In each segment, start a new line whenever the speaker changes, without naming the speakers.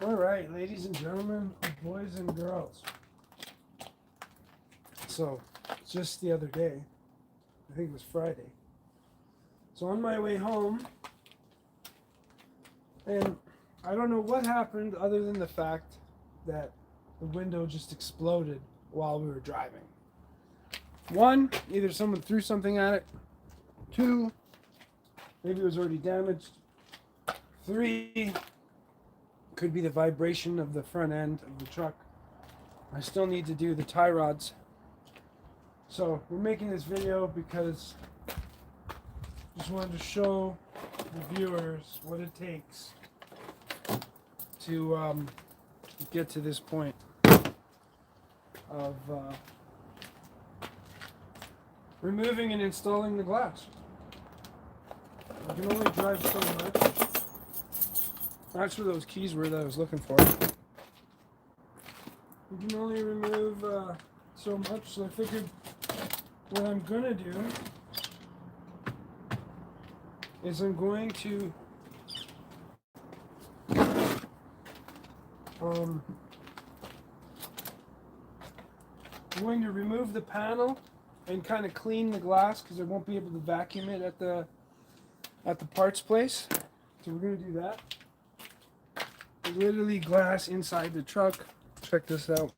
All right, ladies and gentlemen, boys and girls. So, just the other day, I think it was Friday. So on my way home, and I don't know what happened other than the fact that the window just exploded while we were driving. One, either someone threw something at it. Two, maybe it was already damaged. Three, could be the vibration of the front end of the truck. I still need to do the tie rods. So we're making this video because I just wanted to show the viewers what it takes to get to this point of removing and installing the glass. I can only drive so much. That's where those keys were that I was looking for. You can only remove so much, so I figured what I'm gonna do is I'm going to remove the panel and kind of clean the glass because I won't be able to vacuum it at the parts place. So we're gonna do that. There's literally glass inside the truck. Check this out.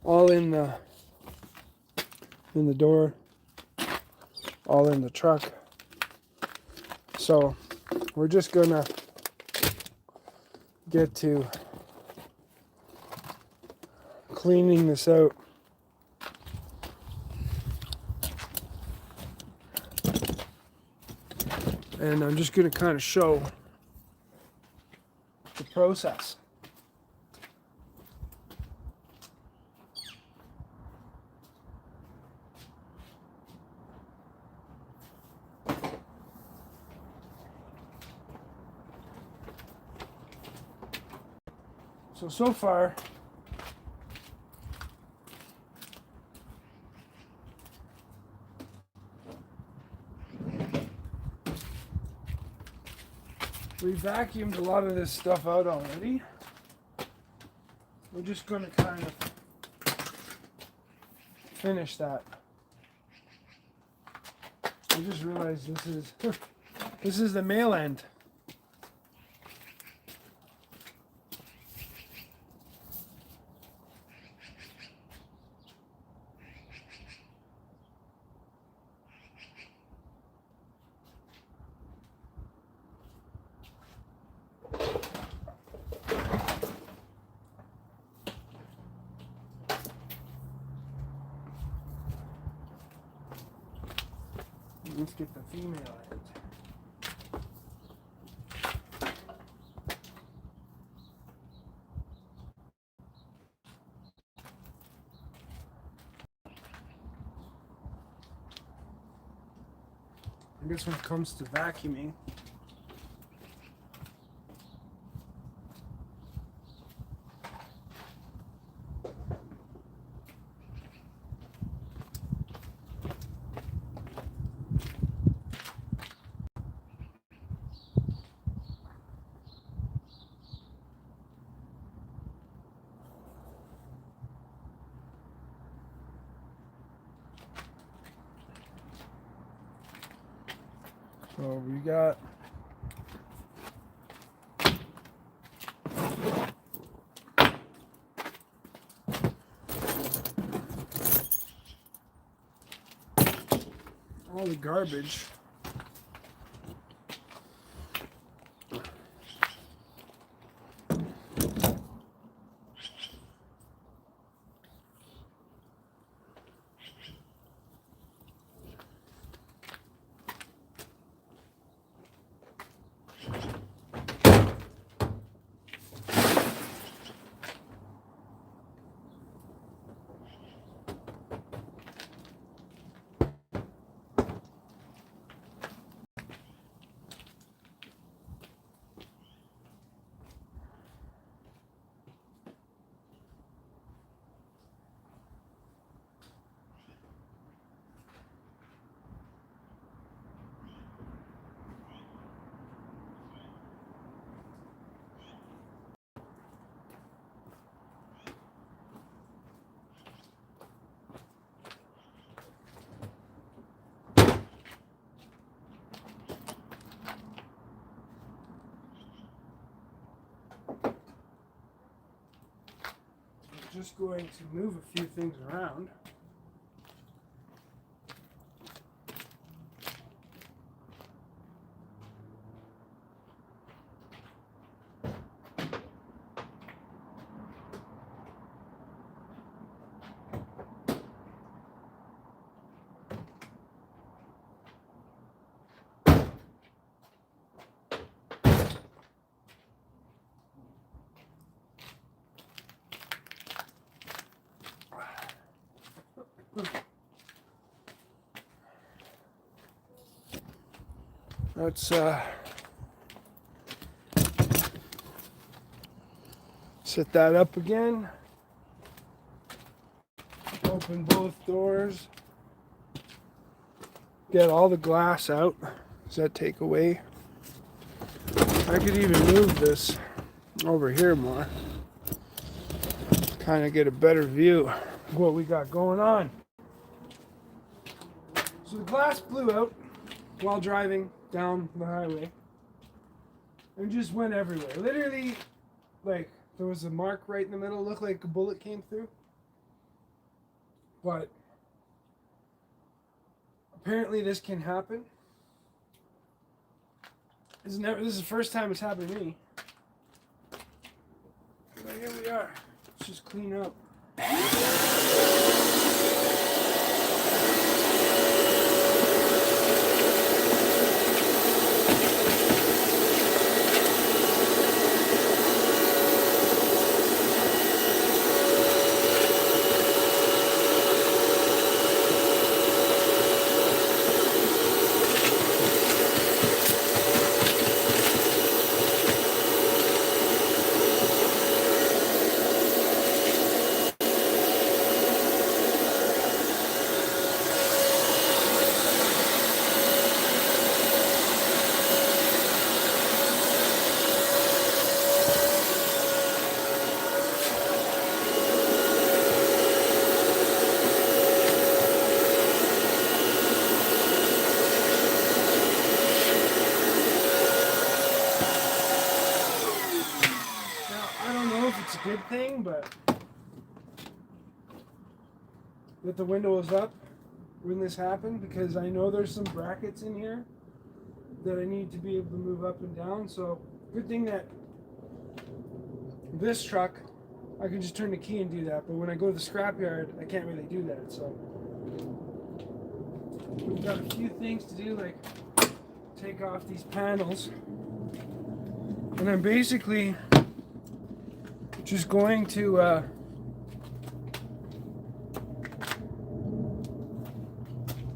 All in the door, all in the truck. So we're just gonna get to cleaning this out. And I'm just gonna kind of show the process. So far, we vacuumed a lot of this stuff out already. We're just going to kind of finish that. I just realized this is the male end. Let's get the female end. I guess when it comes to vacuuming, so we got all the garbage. just going to move a few things around. Let's set that up again. Open both doors. Get all the glass out. Does that take away? I could even move this over here more. Kind of get a better view of what we got going on. So the glass blew out while driving down the highway and just went everywhere. Literally, like, there was a mark right in the middle. Looked like a bullet came through. But apparently this can happen. This is the first time it's happened to me. But here we are. Let's just clean up. It's a good thing, but that the window was up when this happened, because I know there's some brackets in here that I need to be able to move up and down. So good thing that this truck I can just turn the key and do that, but when I go to the scrapyard I can't really do that. So we've got a few things to do, like take off these panels, and I'm basically just going to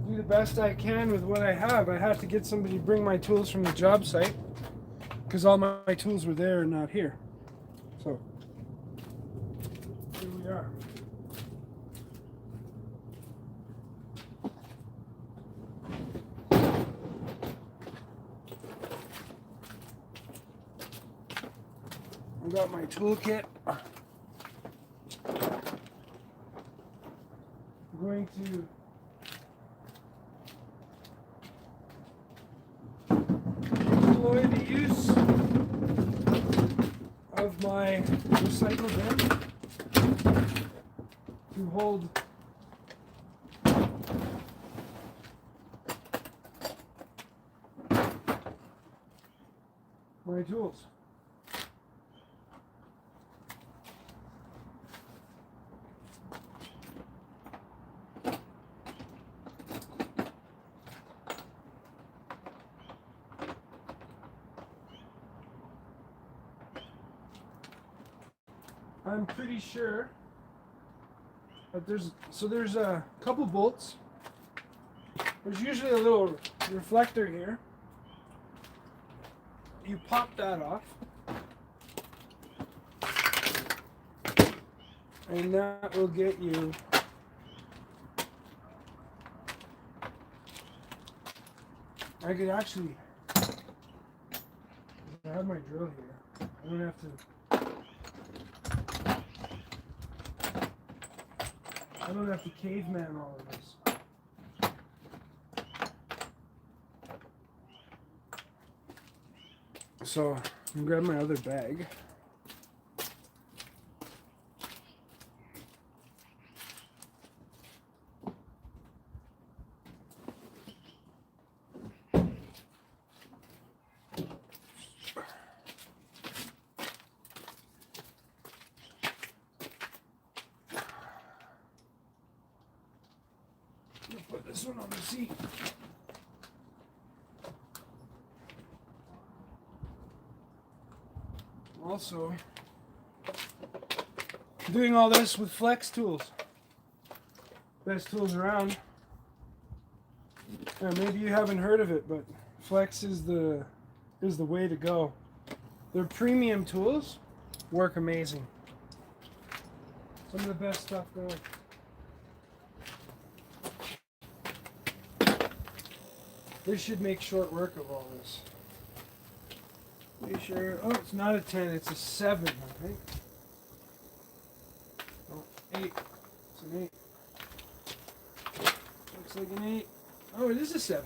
do the best I can with what I have. I had to get somebody to bring my tools from the job site because all my tools were there and not here. So here we are. I got my toolkit. I'm going to employ the use of my recycle bin to hold my tools. I'm pretty sure that there's a couple bolts. There's usually a little reflector here. You pop that off, and that will get you I could actually, I have my drill here. I don't have to caveman all of this. So I'm gonna grab my other bag. this one on the seat. Also, doing all this with flex tools. Best tools around. Maybe you haven't heard of it, but flex is the way to go. Their premium tools work amazing. Some of the best stuff going. This should make short work of all this. Be sure. Oh, it's not a 10, it's a 7, I think. Oh, 8. It's an 8. Looks like an 8. Oh, it is a 7.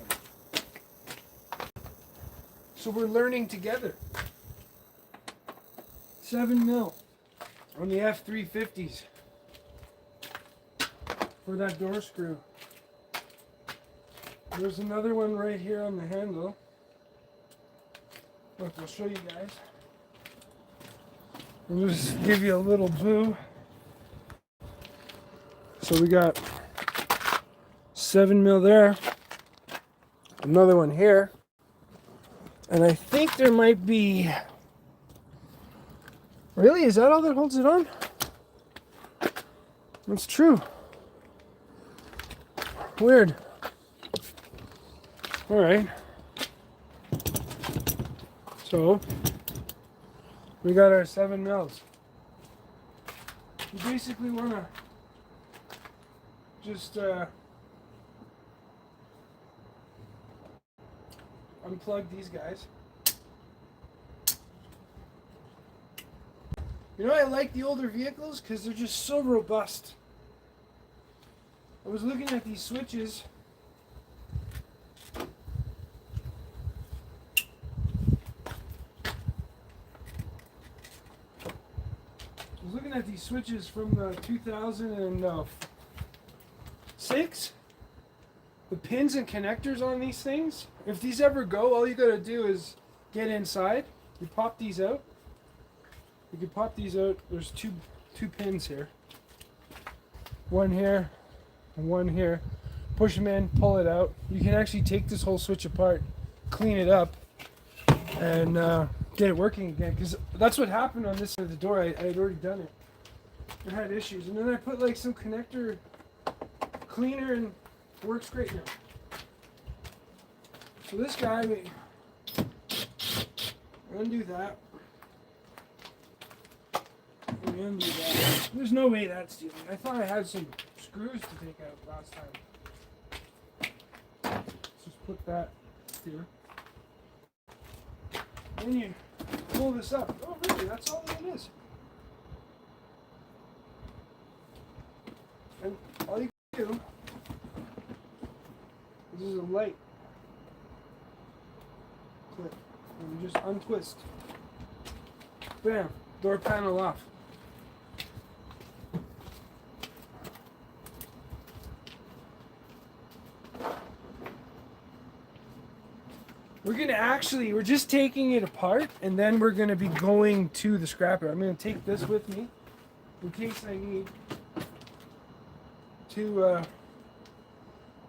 So we're learning together. 7 mil on the F350s for that door screw. There's another one right here on the handle. Look, I'll show you guys. I'll just give you a little boo. So we got 7 mil there. Another one here. And I think there might be... Really? Is that all that holds it on? That's true. Weird. Alright. So, we got our 7 mils. You basically want to just unplug these guys. You know, I like the older vehicles because they're just so robust. I was looking at these switches. From 2006. The pins and connectors on these things, if these ever go, all you gotta do is get inside. You pop these out. You can pop these out. There's two pins here. One here and one here. Push them in, pull it out. You can actually take this whole switch apart, clean it up, and get it working again. Because that's what happened on this side of the door. I had already done it. I had issues. And then I put like some connector cleaner and it works great now. So this guy, we undo that. We undo that. There's no way that's stealing. I thought I had some screws to take out last time. Let's just put that here. Then you pull this up. Oh really? That's all that it is. And all you can do is there's a light clip. And you just untwist. Bam. Door panel off. We're just taking it apart, and then we're going to be going to the scrapyard. I'm going to take this with me in case I need to,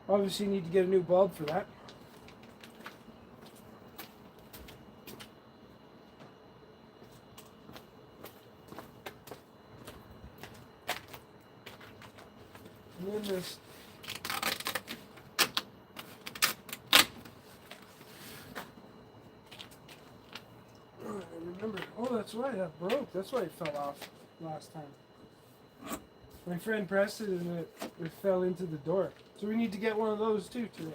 obviously need to get a new bulb for that. And then this. Oh, that's right, that broke. That's why it fell off last time. My friend pressed it and it fell into the door. So we need to get one of those too today.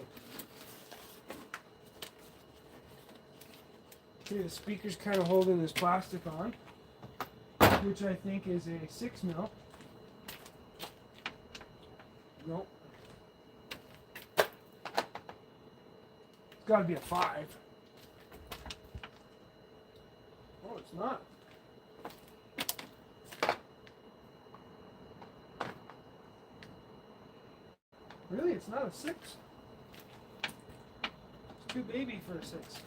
Okay, the speaker's kind of holding this plastic on, which I think is a 6 mil. Nope. It's got to be a 5. Oh, it's not. Really? It's not a 6? It's too baby for a 6.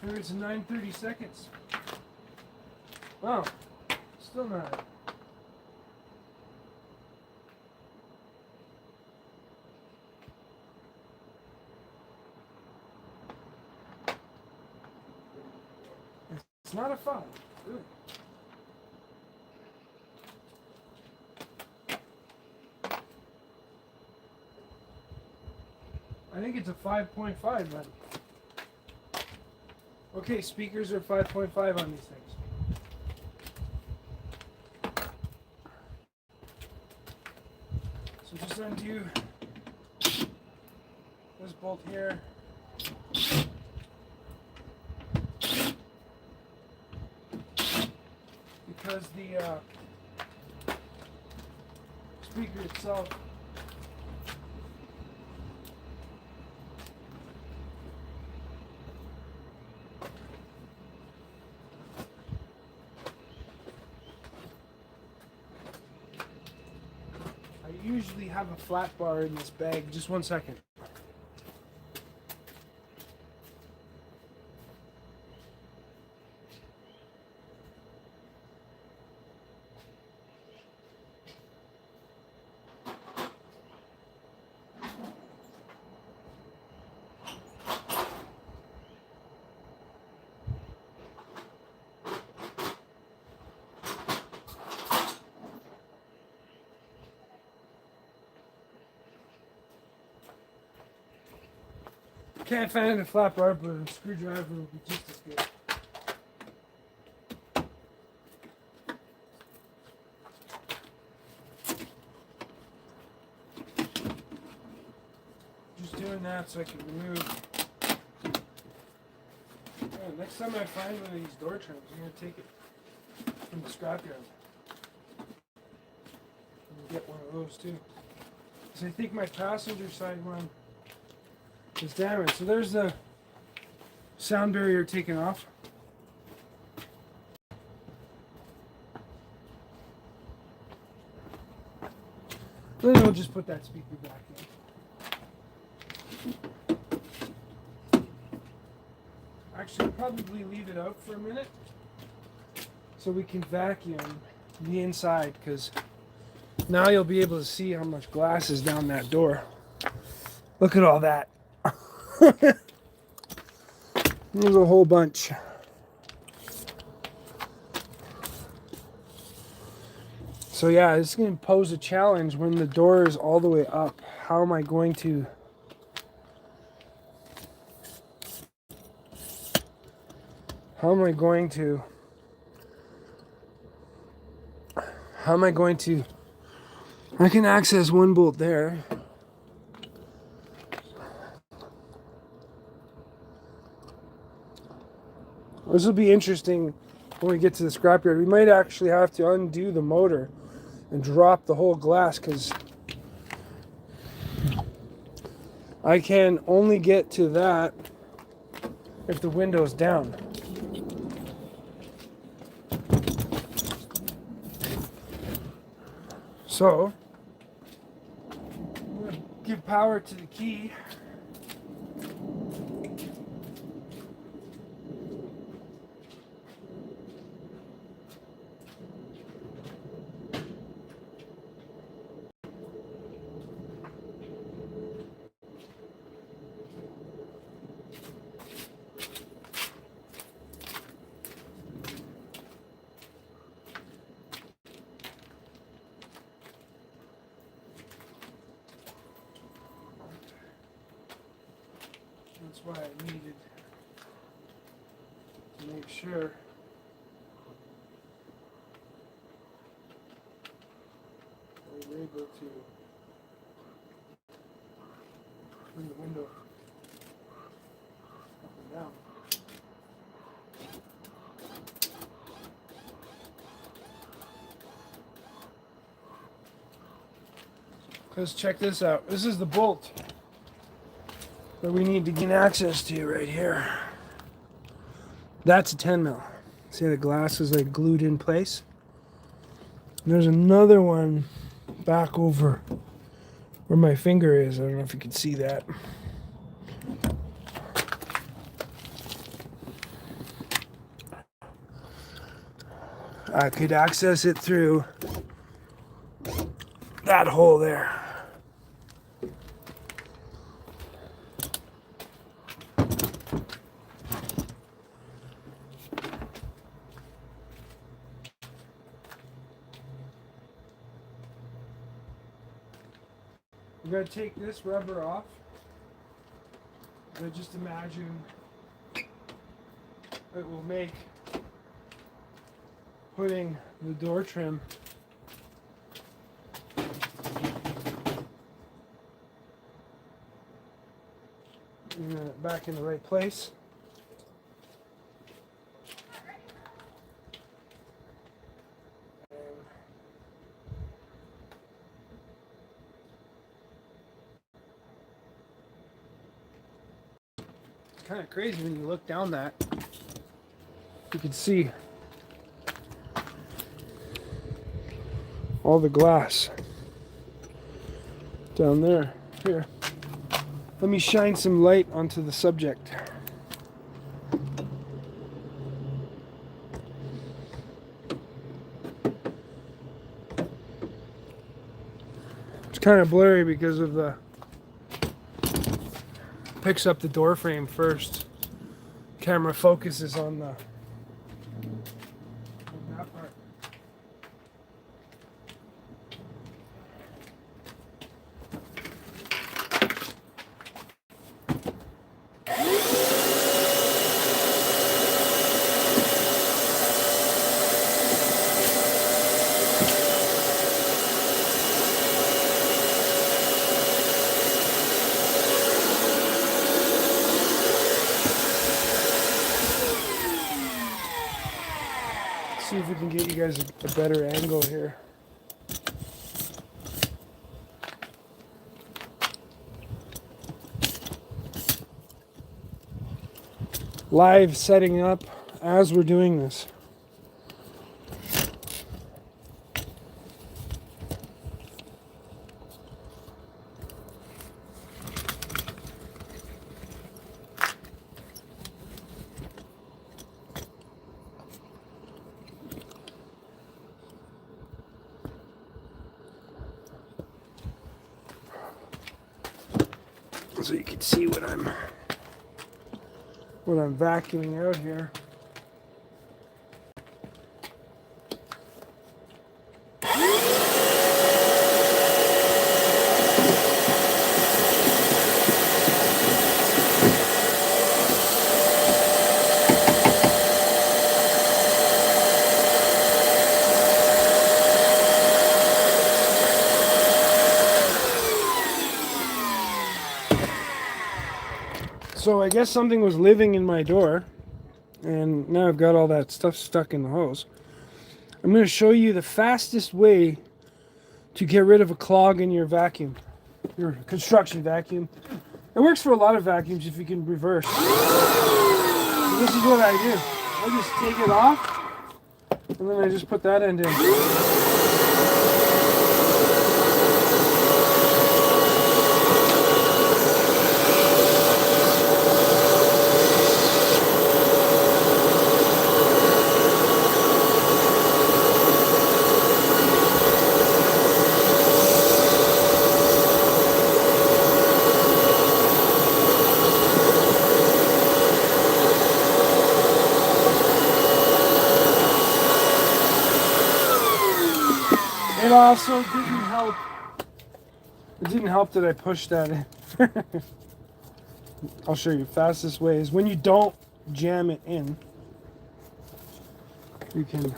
Maybe it's 9:30 seconds. Wow, still not. It's not a 5, really. I think it's a 5.5 then. Okay, speakers are 5.5 on these things. So just undo this bolt here. Because the speaker itself I usually have a flat bar in this bag. Just one second. Can't find a flat bar, but a screwdriver will be just as good. Just doing that so I can remove. Yeah, next time I find one of these door trims, I'm going to take it from the scrapyard and get one of those too. Because I think my passenger side one is damaged. So there's the sound barrier taken off. Then we'll just put that speaker back in. Actually, I'll probably leave it out for a minute so we can vacuum the inside, because now you'll be able to see how much glass is down that door. Look at all that. There's a whole bunch. So yeah, it's going to pose a challenge when the door is all the way up. How am I going to I can access one bolt there. This will be interesting when we get to the scrapyard. We might actually have to undo the motor and drop the whole glass, because I can only get to that if the window's down. So, I'm going to give power to the key. That's why I needed to make sure we were able to bring the window up and down. Because check this out. This is the bolt that we need to gain access to right here. That's a 10 mil. See, the glass is like glued in place. And there's another one back over where my finger is. I don't know if you can see that. I could access it through that hole there. We're going to take this rubber off. And just imagine it will make putting the door trim back in the right place. It's kind of crazy when you look down that. You can see all the glass down there. Here, let me shine some light onto the subject. It's kind of blurry because of the picks up the door frame first. Camera focuses on that part. See if we can get you guys a better angle here. Live setting up as we're doing this. So you can see what I'm vacuuming out here. So I guess something was living in my door, and now I've got all that stuff stuck in the hose. I'm going to show you the fastest way to get rid of a clog in your vacuum, your construction vacuum. It works for a lot of vacuums if you can reverse. So this is what I do. I just take it off, and then I just put that end in. It also didn't help. It didn't help that I pushed that in. I'll show you. Fastest way is when you don't jam it in. You can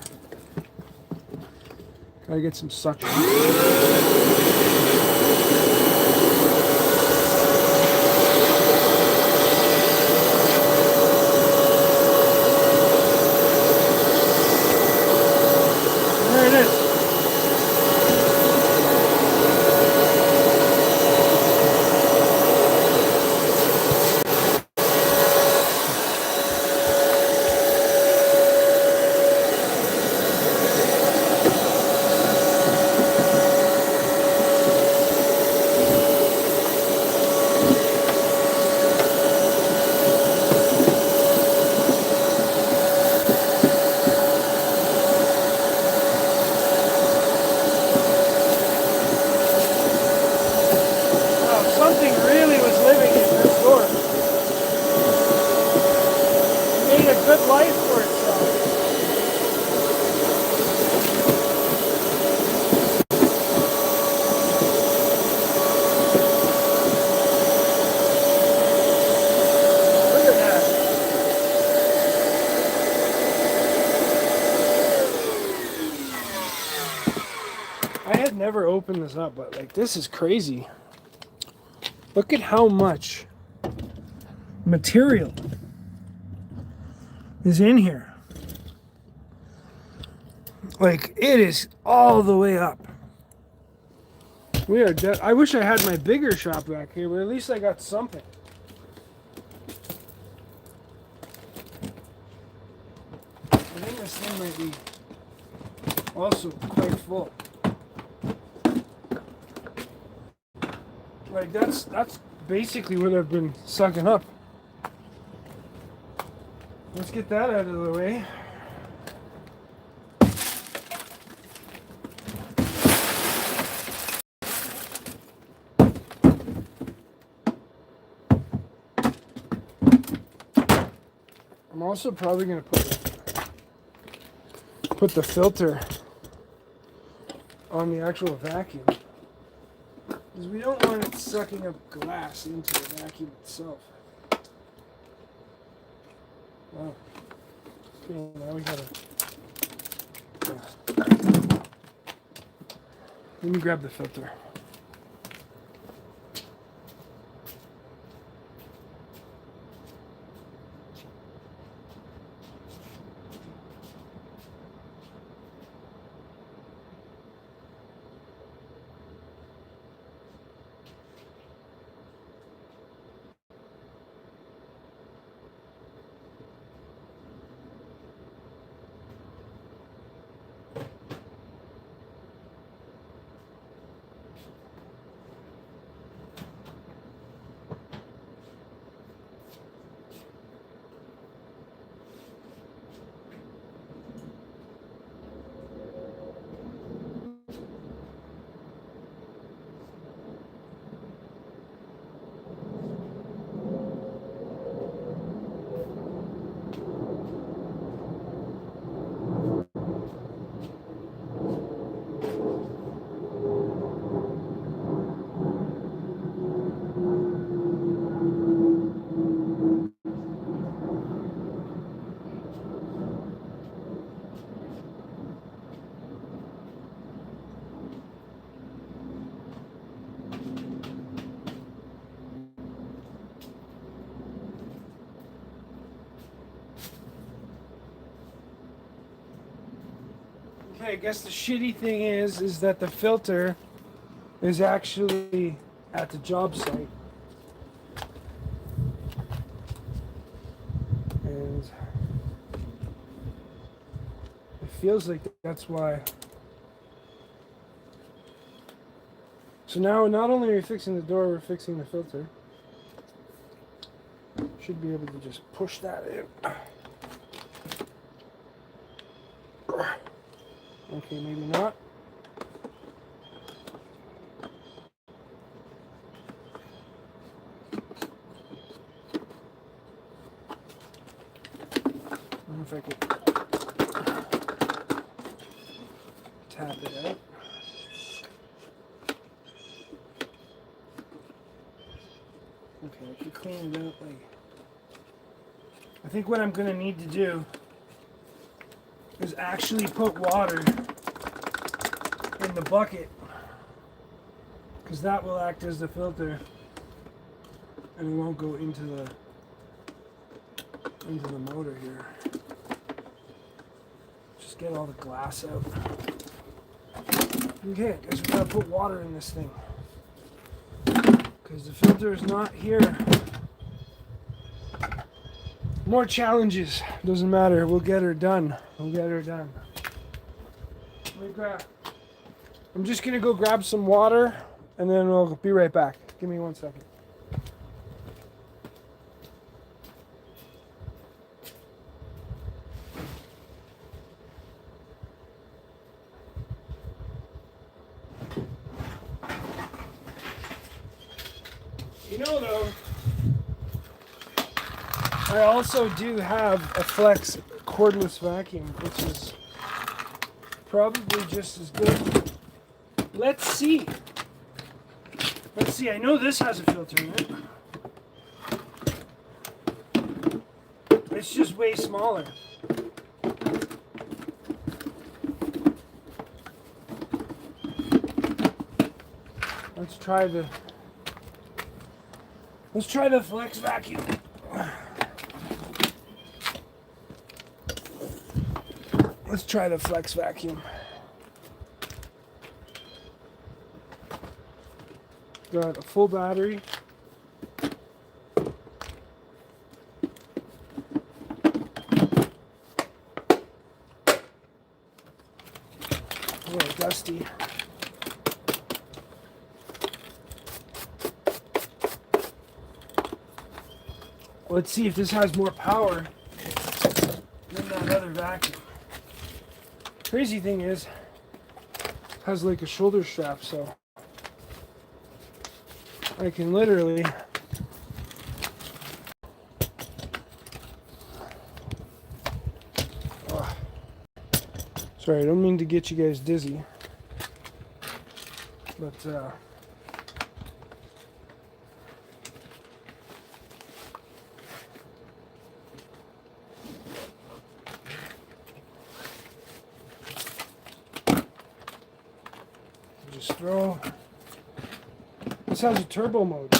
gotta get some suction. There it is. I had never opened this up, but like this is crazy. Look at how much material is in here. Like it is all the way up. We are I wish I had my bigger shop back here, but at least I got something. I think this thing might be also quite full. Like that's basically what I've been sucking up. Let's get that out of the way. I'm also probably going to put the filter on the actual vacuum, because we don't want it sucking up glass into the vacuum itself. Wow. Okay, now we gotta... Yeah. Let me grab the filter. Okay, I guess the shitty thing is that the filter is actually at the job site. And it feels like that's why. So now not only are we fixing the door, we're fixing the filter. Should be able to just push that in. Okay, maybe not. I don't know if I could tap it out. Okay, I can clean it out. Like, I think what I'm going to need to do is actually put water in the bucket, because that will act as the filter and it won't go into the motor here. Just get all the glass out. Okay, I guess we gotta put water in this thing, because the filter is not here. More challenges. Doesn't matter. We'll get her done. We'll get her done. I'm just gonna go grab some water and then we'll be right back. Give me 1 second. You know though, I also do have a Flex cordless vacuum, which is probably just as good. Let's see. Let's see. I know this has a filter in it. It's just way smaller. Let's try the flex vacuum. Let's try the flex vacuum. Got a full battery. A little dusty. Let's see if this has more power than that other vacuum. Crazy thing is, it has like a shoulder strap, so I can literally sorry, I don't mean to get you guys dizzy, but just throw. This has a turbo mode.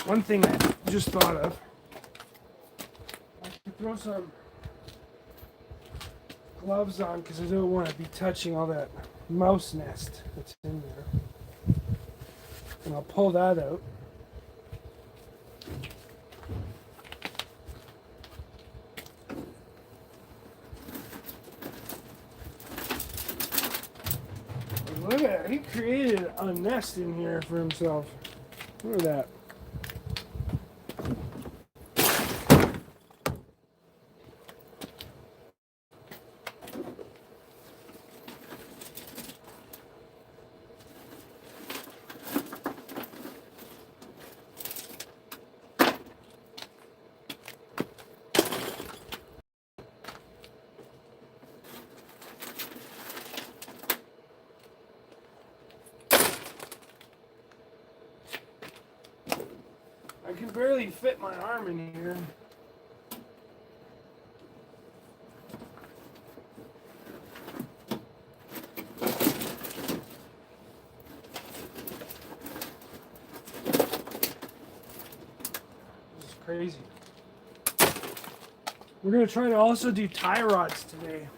One thing I just thought of, I could throw some gloves on because I don't want to be touching all that mouse nest that's in there. And I'll pull that out. Look at that, he created a nest in here for himself. Look at that. I can barely fit my arm in here. This is crazy. We're going to try to also do tie rods today.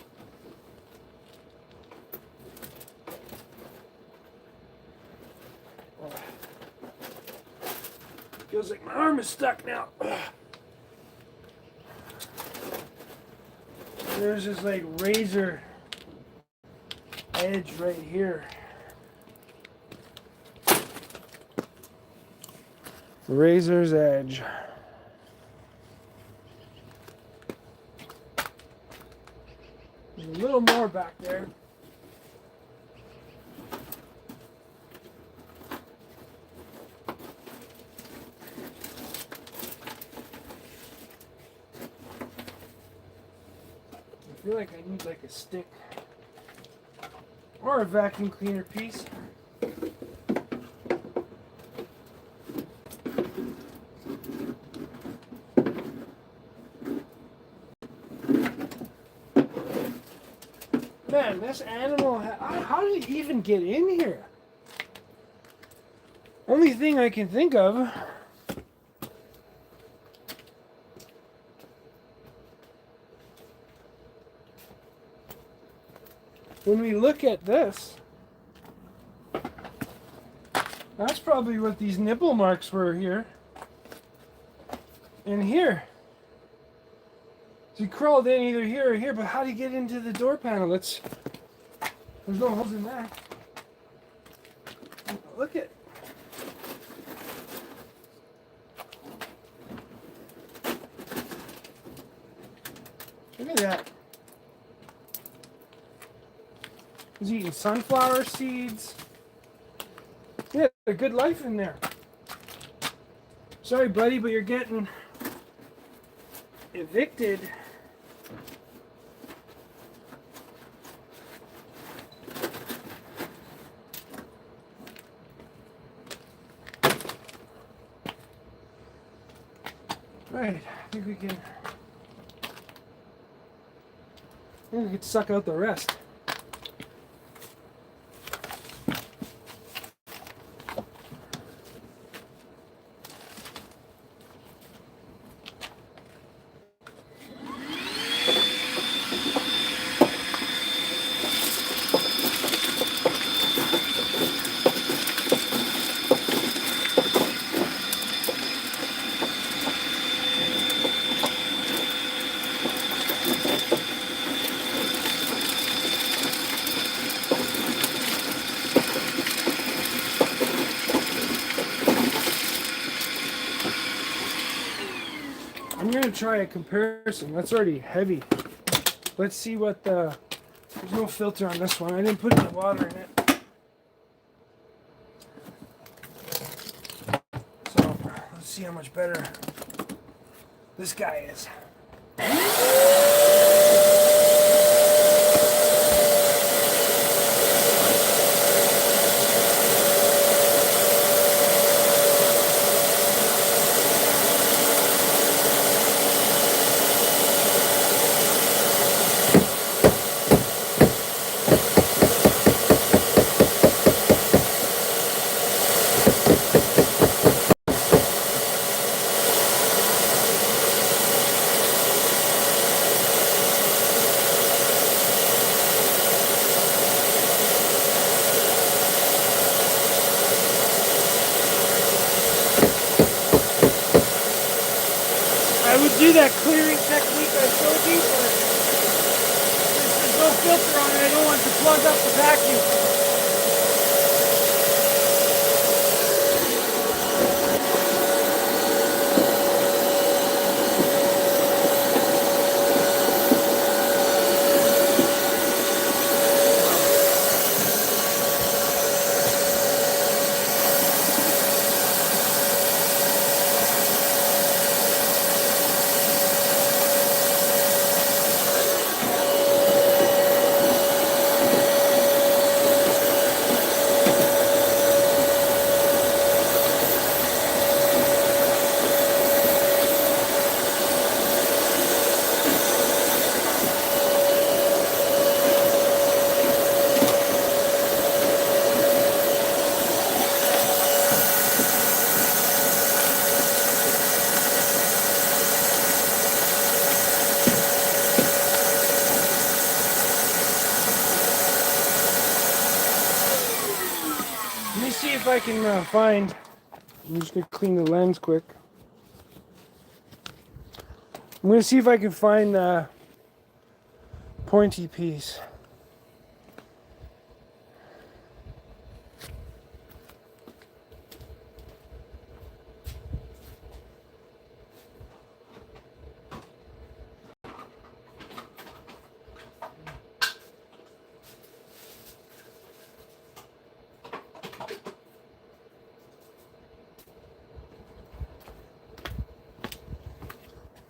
Feels like my arm is stuck now. There's this like razor edge right here. Razor's edge. There's a little more back there. I feel like I need like a stick or a vacuum cleaner piece. Man, this animal, how did it even get in here? Only thing I can think of. When we look at this, that's probably what these nipple marks were here. And here. So he crawled in either here or here, but how did he get into the door panel? There's no holes in that. Look at. Look at that. He's eating sunflower seeds. Yeah, a good life in there. Sorry, buddy, but you're getting evicted. Right, I think we could suck out the rest. I'm gonna try a comparison. That's already heavy. Let's see what there's no filter on this one. I didn't put any water in it. So let's see how much better this guy is. I would do that clearing technique I showed you, but there's no filter on it. I don't want to plug up the vacuum. Let me see if I can find. I'm just gonna clean the lens quick. I'm gonna see if I can find the pointy piece.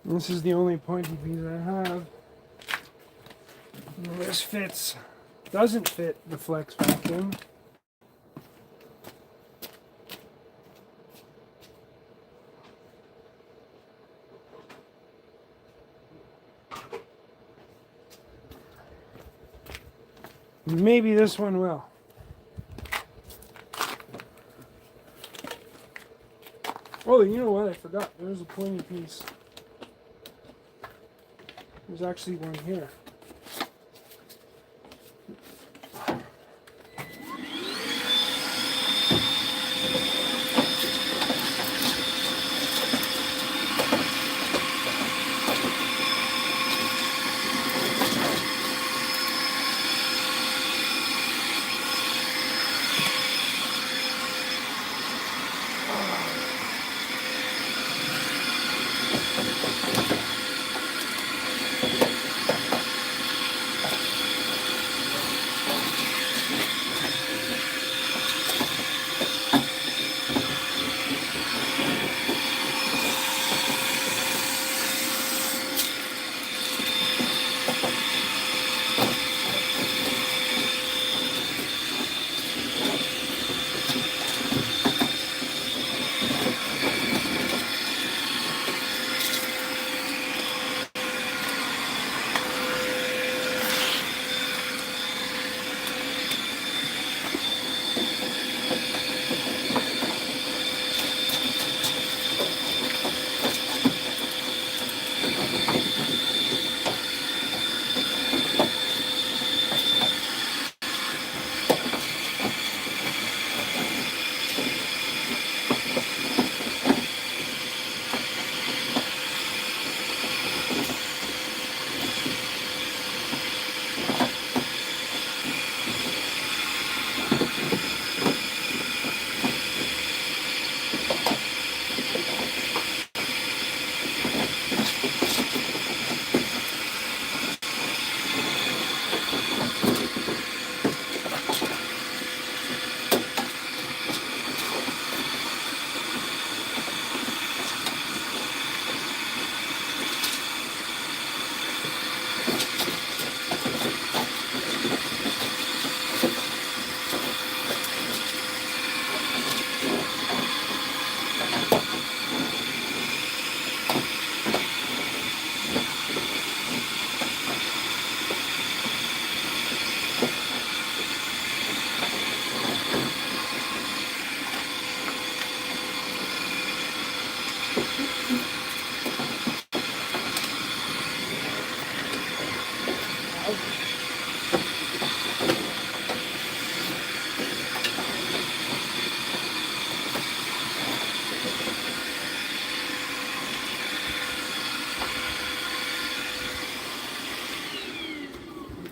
This is the only pointy piece I have. And this doesn't fit the flex vacuum. Maybe this one will. Oh, you know what? I forgot. There's a pointy piece. There's actually one here.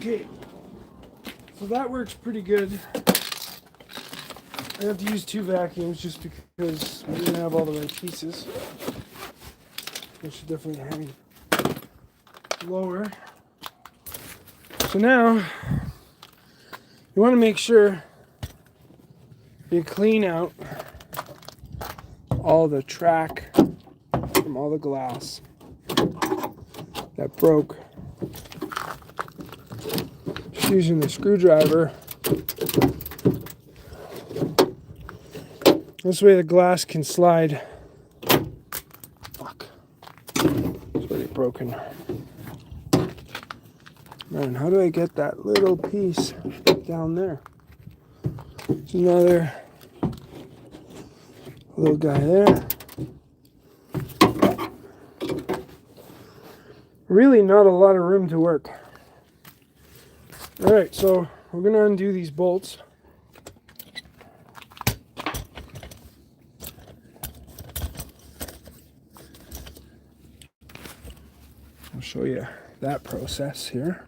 Okay, so that works pretty good. I have to use 2 vacuums just because we didn't have all the right pieces. I should definitely hang lower. So now, you want to make sure you clean out all the track from all the glass that broke. Just using the screwdriver. This way the glass can slide. Fuck. It's already broken. Man, how do I get that little piece down there? There's another little guy there. Really not a lot of room to work. Alright, so we're going to undo these bolts. I'll show you that process here.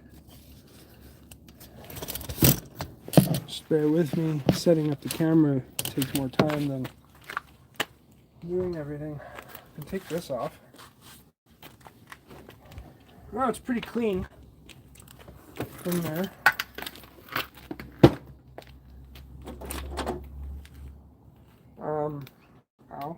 Just bear with me. Setting up the camera takes more time than doing everything. I can take this off. Oh, it's pretty clean from there. Ow.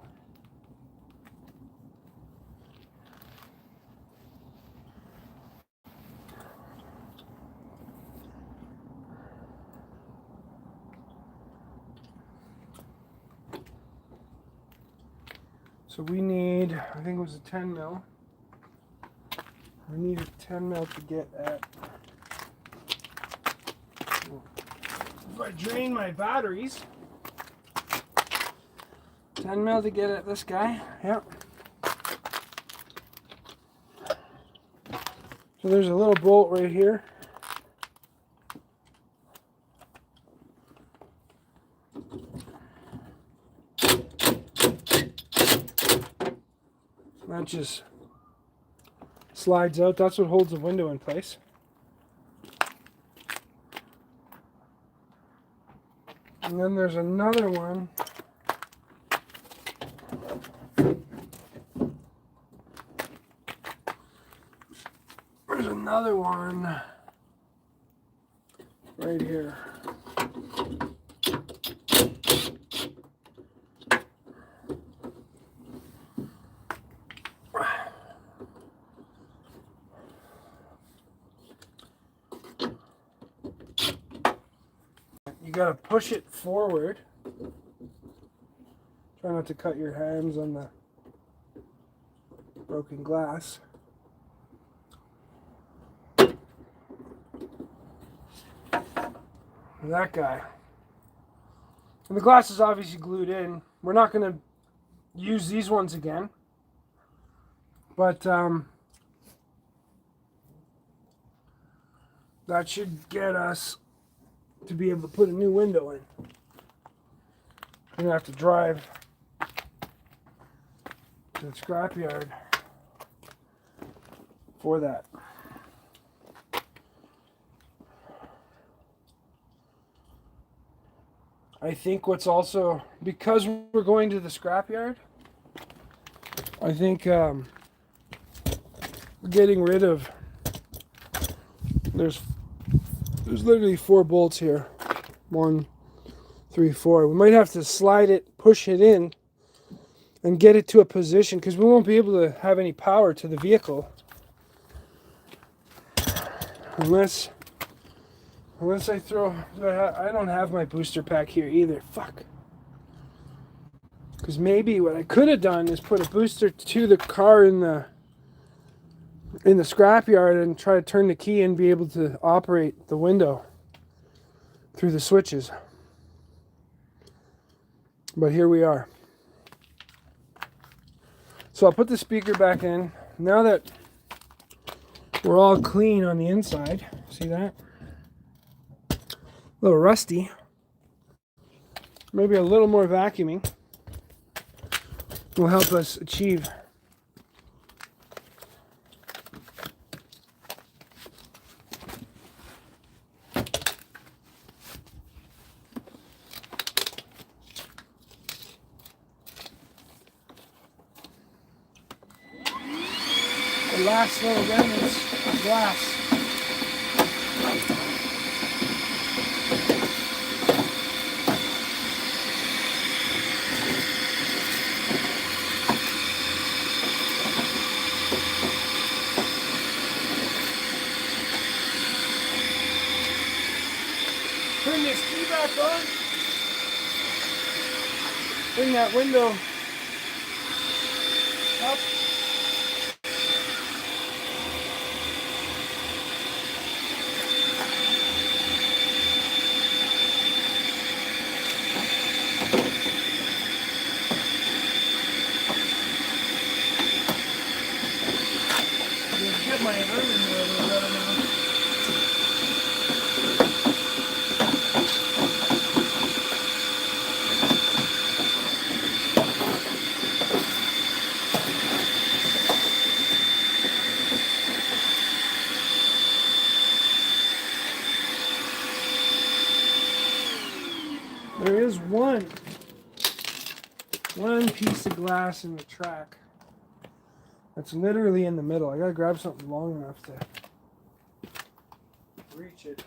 So we need, I think it was a 10 mil. We need a 10 mil to get at I drain my batteries. 10 mil to get at this guy. Yep. So there's a little bolt right here. That just slides out. That's what holds the window in place. And then there's another one. There's another one right here. You gotta push it forward. Try not to cut your hands on the broken glass. That guy. And the glass is obviously glued in. We're not going to use these ones again. But that should get us to be able to put a new window in. We're going to have to drive to the scrapyard for that. I think what's also, because we're going to the scrapyard, I think we're getting rid of, there's literally 4 bolts here. 1, 3, 4. We might have to slide it, push it in, and get it to a position, because we won't be able to have any power to the vehicle unless I throw. I don't have my booster pack here either. Fuck. Because maybe what I could have done is put a booster to the car in the scrapyard and try to turn the key and be able to operate the window through the switches. But here we are. So I'll put the speaker back in. Now that we're all clean on the inside, see that? A little rusty. Maybe a little more vacuuming will help us achieve the last little remnants of glass. Turn this key back on. Bring that window up. Get my arm in there a little better now. There is one piece of glass in the track that's literally in the middle. I gotta grab something long enough to reach it.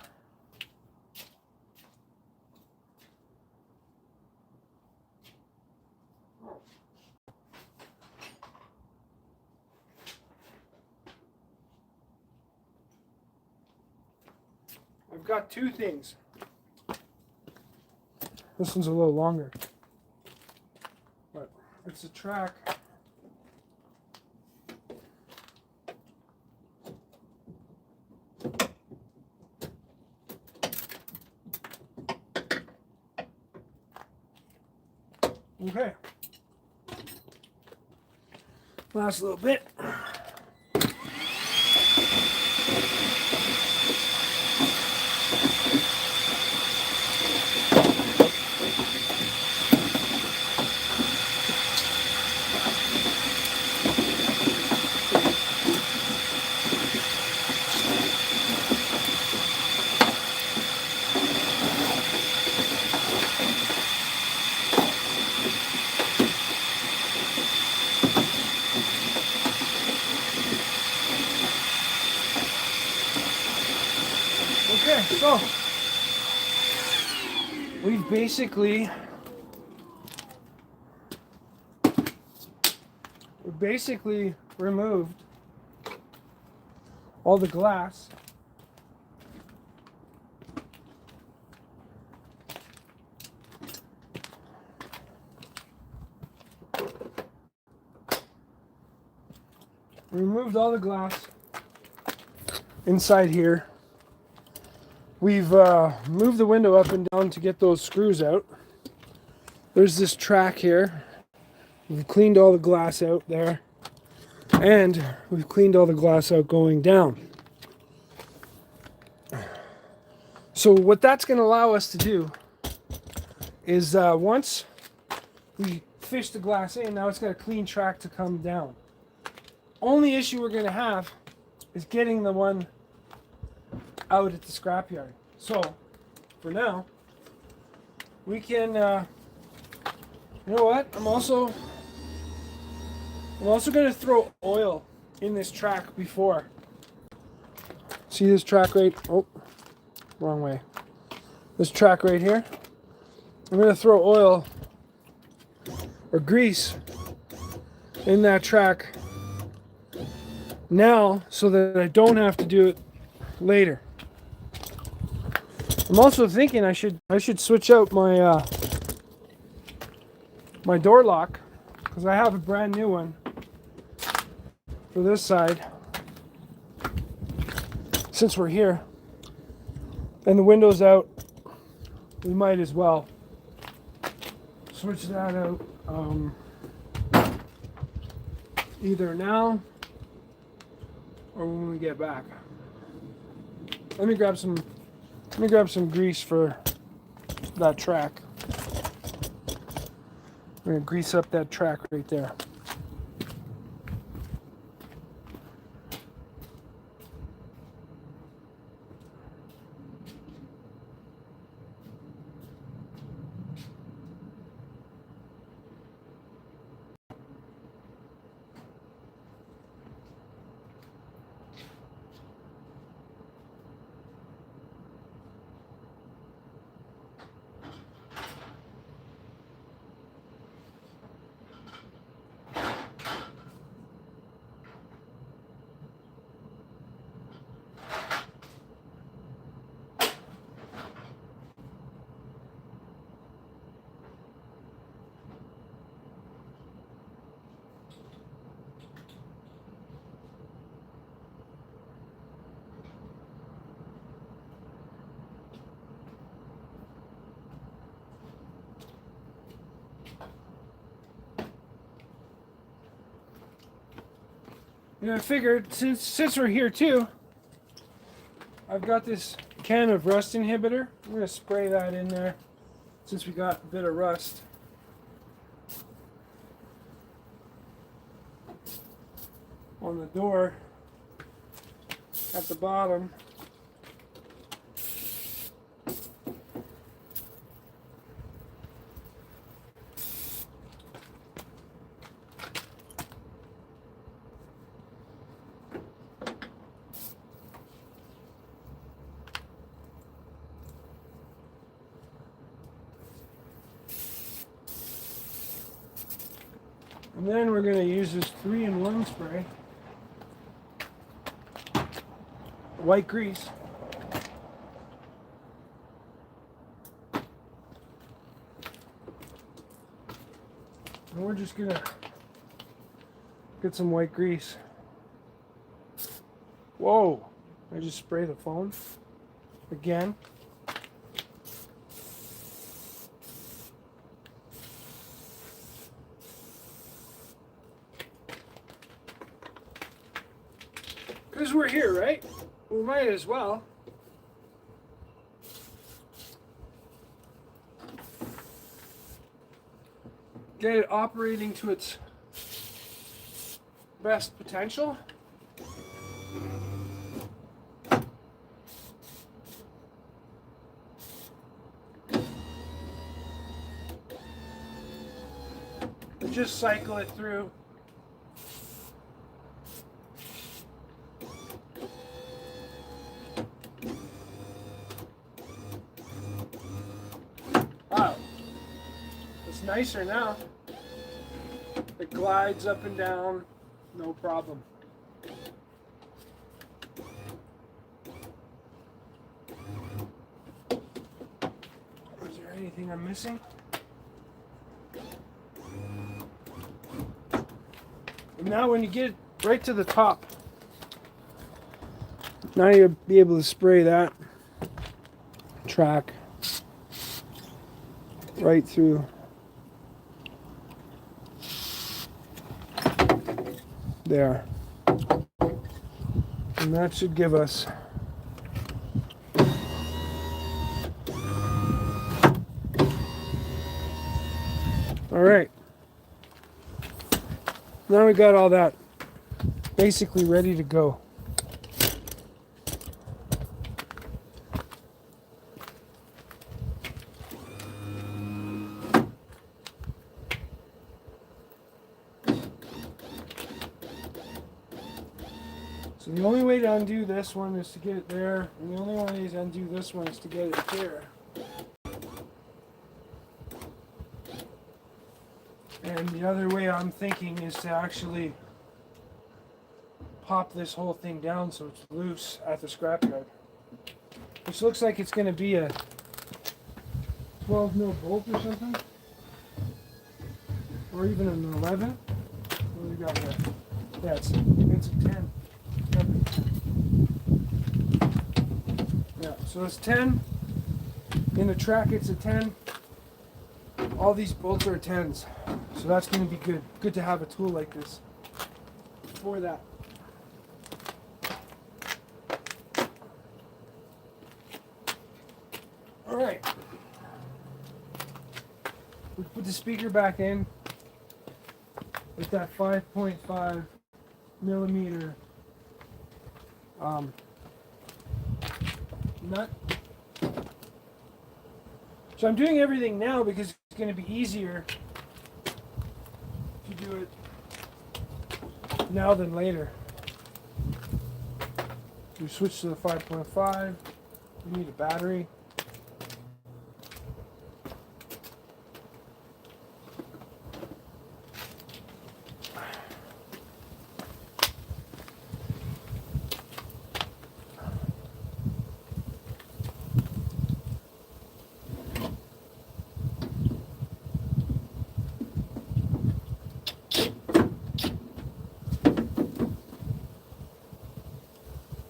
I've got 2 things. This one's a little longer, but it's a track. Okay. Last little bit. Okay, so we've basically removed all the glass. Removed all the glass inside here. We've moved the window up and down to get those screws out. There's this track here. We've cleaned all the glass out there. And we've cleaned all the glass out going down. So what that's going to allow us to do is once we fish the glass in, now it's got a clean track to come down. Only issue we're going to have is getting the one out at the scrapyard. So for now, we can, you know what? I'm also going to throw oil in this track before. See this track right? Oh, wrong way. This track right here. I'm going to throw oil or grease in that track now so that I don't have to do it later. I'm also thinking I should switch out my my door lock, because I have a brand new one for this side. Since we're here and the window's out, we might as well switch that out either now or when we get back. Let me grab some grease for that track. I'm going to grease up that track right there. I figured since we're here too, I've got this can of rust inhibitor. I'm going to spray that in there since we got a bit of rust. On the door at the bottom. And then we're going to use this 3-in-1 spray. White grease. And we're just going to get some white grease. Whoa! I just spray the phone again. we're here, right? We might as well. Get it operating to its best potential. And just cycle it through. Wow, it's nicer now. It glides up and down, no problem. Is there anything I'm missing? And now when you get right to the top, now you'll be able to spray that track right through there. And that should give us all right. Now we got all that basically ready to go. So the only way to undo this one is to get it there, and the only way to undo this one is to get it here. And the other way I'm thinking is to actually pop this whole thing down so it's loose at the scrapyard. Which looks like it's going to be a 12 mil bolt or something. Or even an 11. What do we got there? Yeah, it's a 10. Yeah, so it's 10. In the track it's a 10. All these bolts are 10s. So that's going to be good. Good to have a tool like this for that. Alright. We put the speaker back in with that 5.5 millimeter nut. So I'm doing everything now because it's going to be easier to do it now than later. We switch to the 5.5. We need a battery.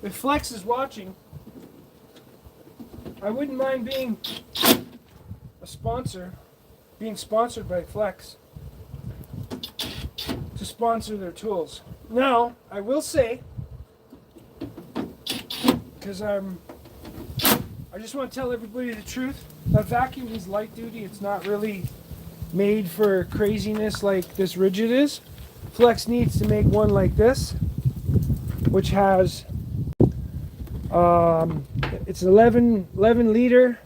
If Flex is watching, I wouldn't mind being a sponsor, being sponsored by Flex to sponsor their tools. Now, I will say, because I just want to tell everybody the truth, that vacuum is light duty. It's not really made for craziness like this Rigid is. Flex needs to make one like this, which has it's 11 liter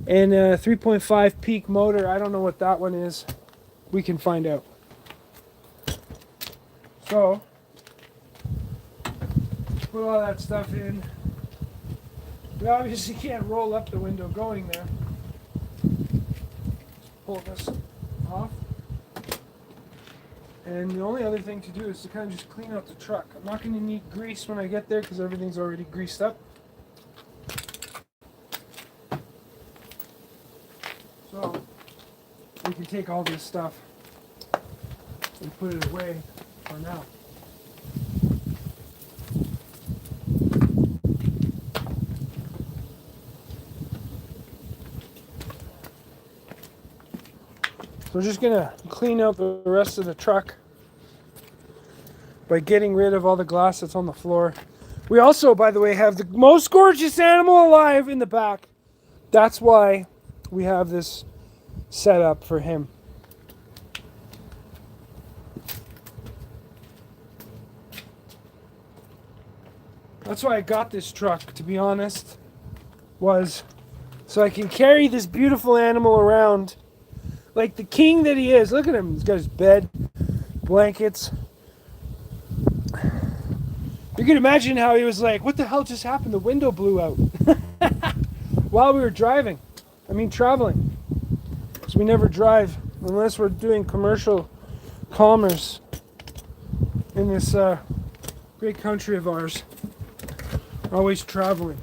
and a 3.5 peak motor. I don't know what that one is. We can find out. So put all that stuff in. We obviously can't roll up the window going there. Just pull this off. And the only other thing to do is to kind of just clean out the truck. I'm not going to need grease when I get there because everything's already greased up. So we can take all this stuff and put it away for now. So we're just going to clean out the rest of the truck by getting rid of all the glass that's on the floor. We also, by the way, have the most gorgeous animal alive in the back. That's why we have this set up for him. That's why I got this truck, to be honest, was so I can carry this beautiful animal around like the king that he is. Look at him. He's got his bed, blankets. You can imagine how he was like, what the hell just happened? The window blew out while we were driving. I mean, traveling. So we never drive unless we're doing commercial commerce in this great country of ours. Always traveling.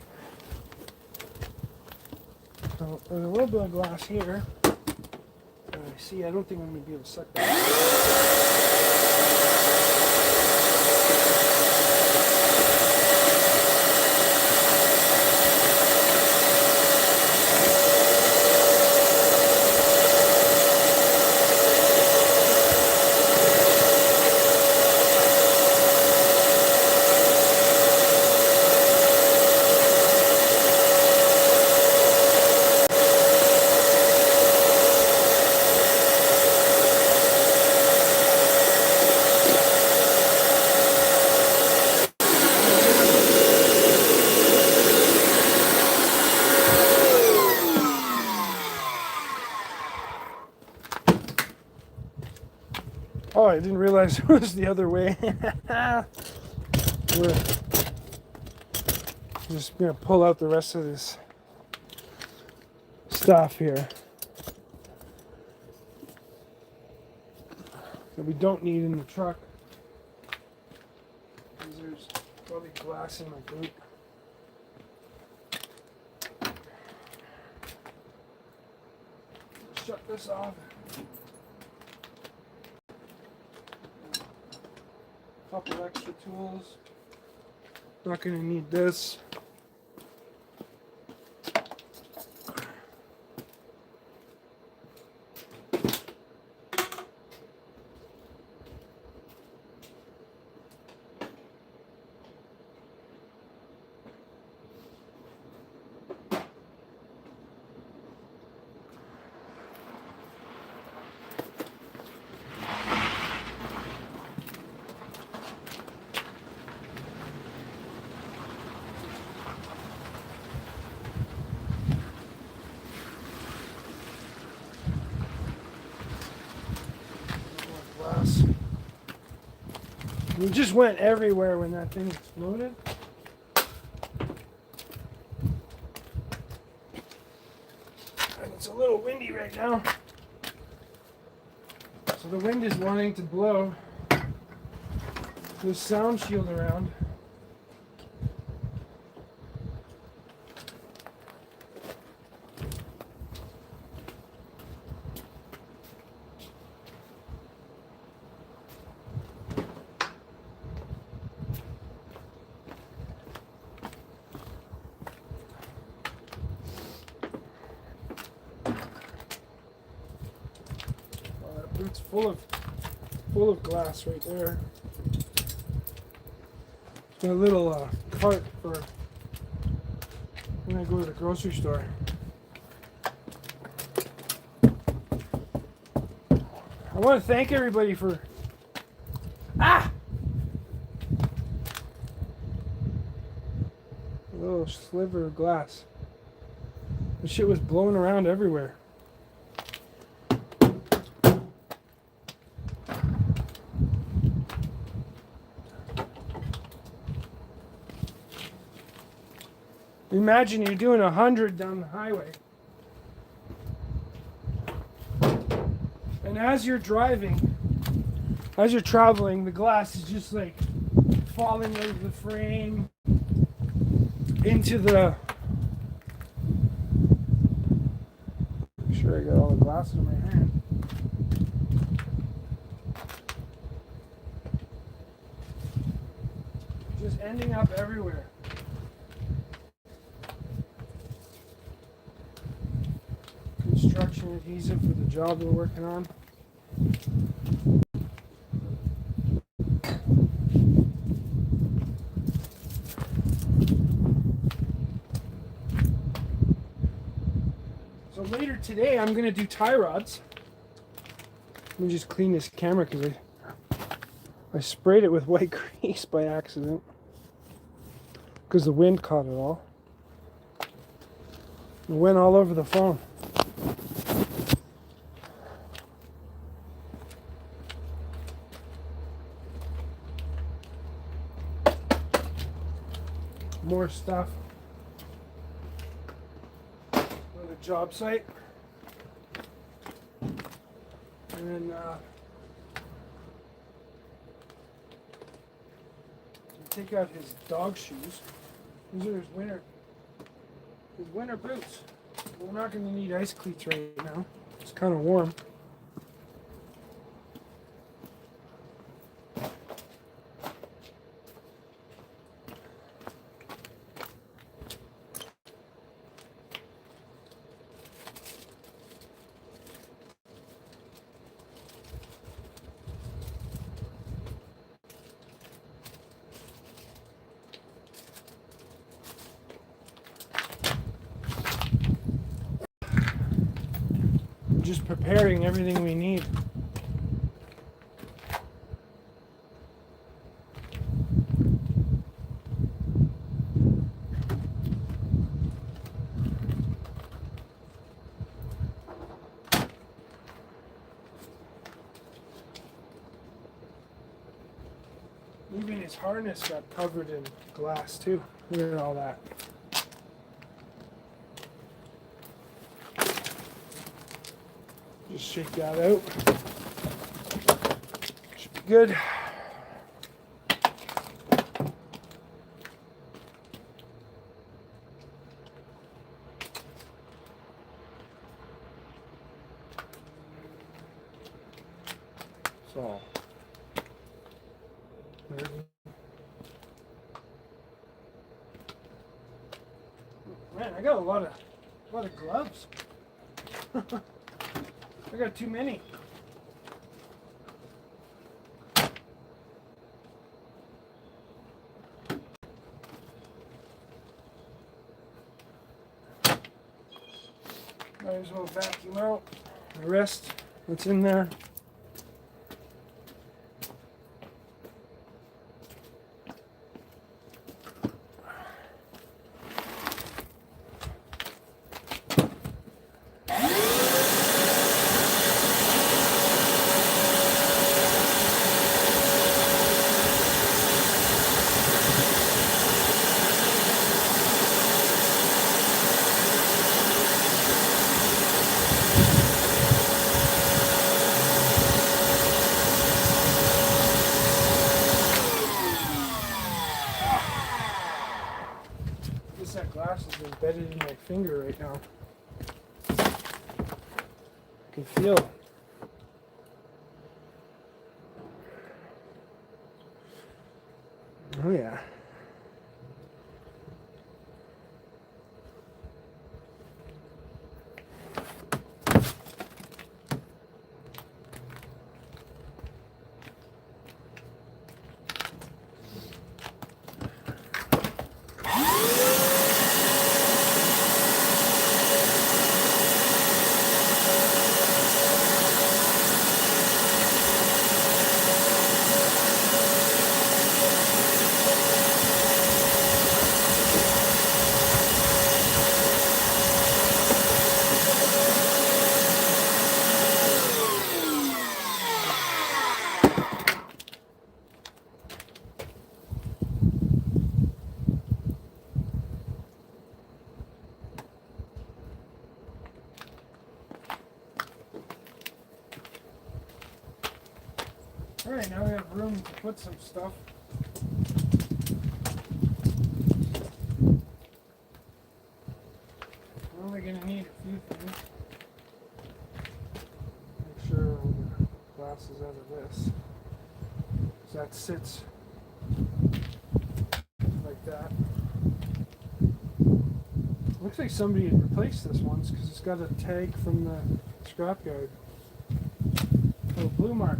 So there's a little bit of glass here. See, I don't think I'm going to be able to suck that. Oh, I didn't realize it was the other way. We're just going to pull out the rest of this stuff here that we don't need in the truck. Because there's probably glass in my boot. Shut this off. Couple extra tools. Not going to need this. We just went everywhere when that thing exploded. And it's a little windy right now. So the wind is wanting to blow this sound shield around. It's full of glass right there. Got a little cart for when I go to the grocery store. I want to thank everybody for a little sliver of glass. The shit was blowing around everywhere. Imagine you're doing 100 down the highway. And as you're driving, as you're traveling, the glass is just like falling out of the frame into the... Make sure I got all the glass in my hand. Just ending up everywhere. Construction adhesive for the job we're working on. So later today, I'm gonna do tie rods. Let me just clean this camera because I sprayed it with white grease by accident because the wind caught it all. It went all over the phone. More stuff for the job site. And then take out his dog shoes. These are his winter boots. We're not going to need ice cleats right now. It's kind of warm. Just preparing everything we need. Even his harness got covered in glass too. Look at all that. Just shake that out. Should be good. So, man, I got a lot of gloves. I got too many. Might as well vacuum out the rest that's in there. That glass is embedded in my finger right now. I can feel it. Oh yeah. Alright, now we have room to put some stuff. We're only going to need a few things. Make sure all the glass is out of this. So that sits like that. Looks like somebody had replaced this once because it's got a tag from the scrapyard. Oh, blue mark.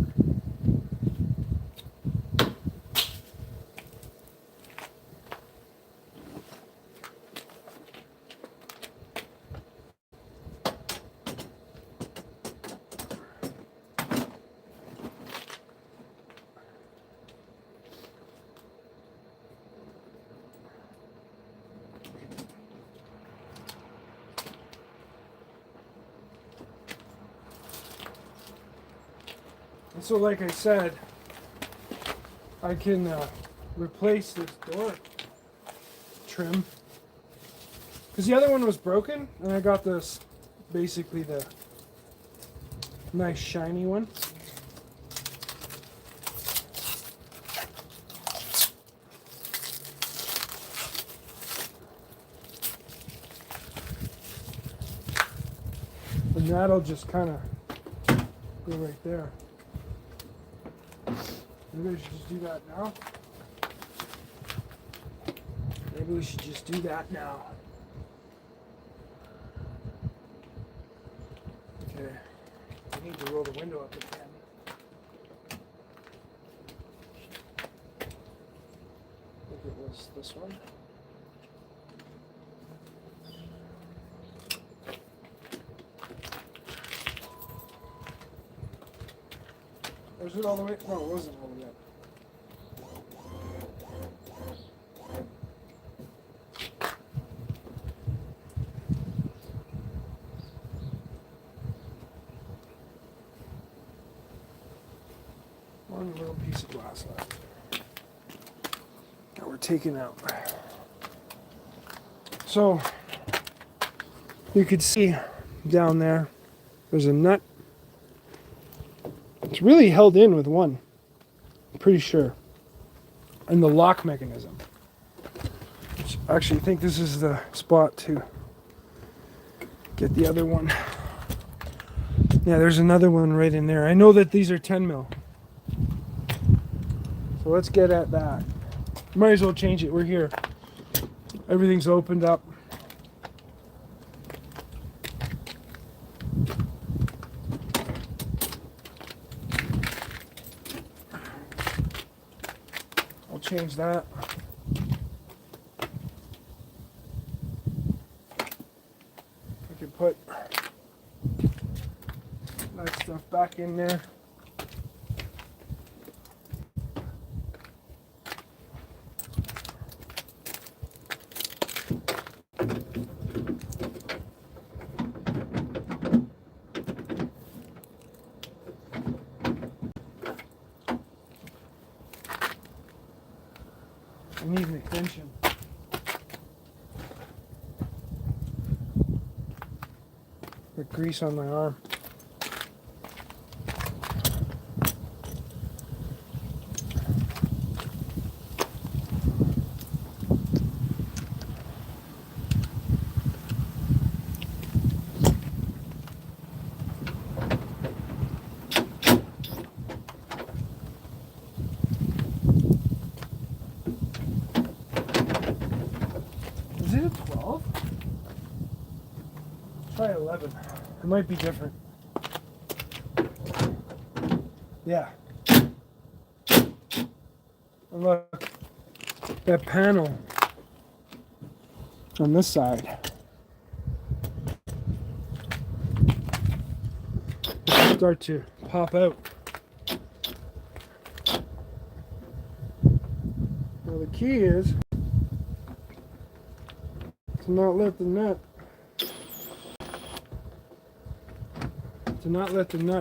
And so, like I said, I can replace this door trim because the other one was broken, and I got this, basically the nice shiny one. And that'll just kind of go right there. Maybe I should just do that now. Maybe we should just do that now. Okay. I need to roll the window up again. I think it was this one. Was it all the way? No, it wasn't all the way up. One little piece of glass left that we're taking out. So you could see down there, there's a nut. It's really held in with one, I'm pretty sure. And the lock mechanism. I actually think this is the spot to get the other one. Yeah, there's another one right in there. I know that these are 10 mil. So let's get at that. Might as well change it. We're here. Everything's opened up. I'll change that. I can put that stuff back in there. I need an extension. With grease on my arm. Is it a 12? Try 11. It might be different. Yeah. And look, that panel on this side will start to pop out. Now the key is to not let the nut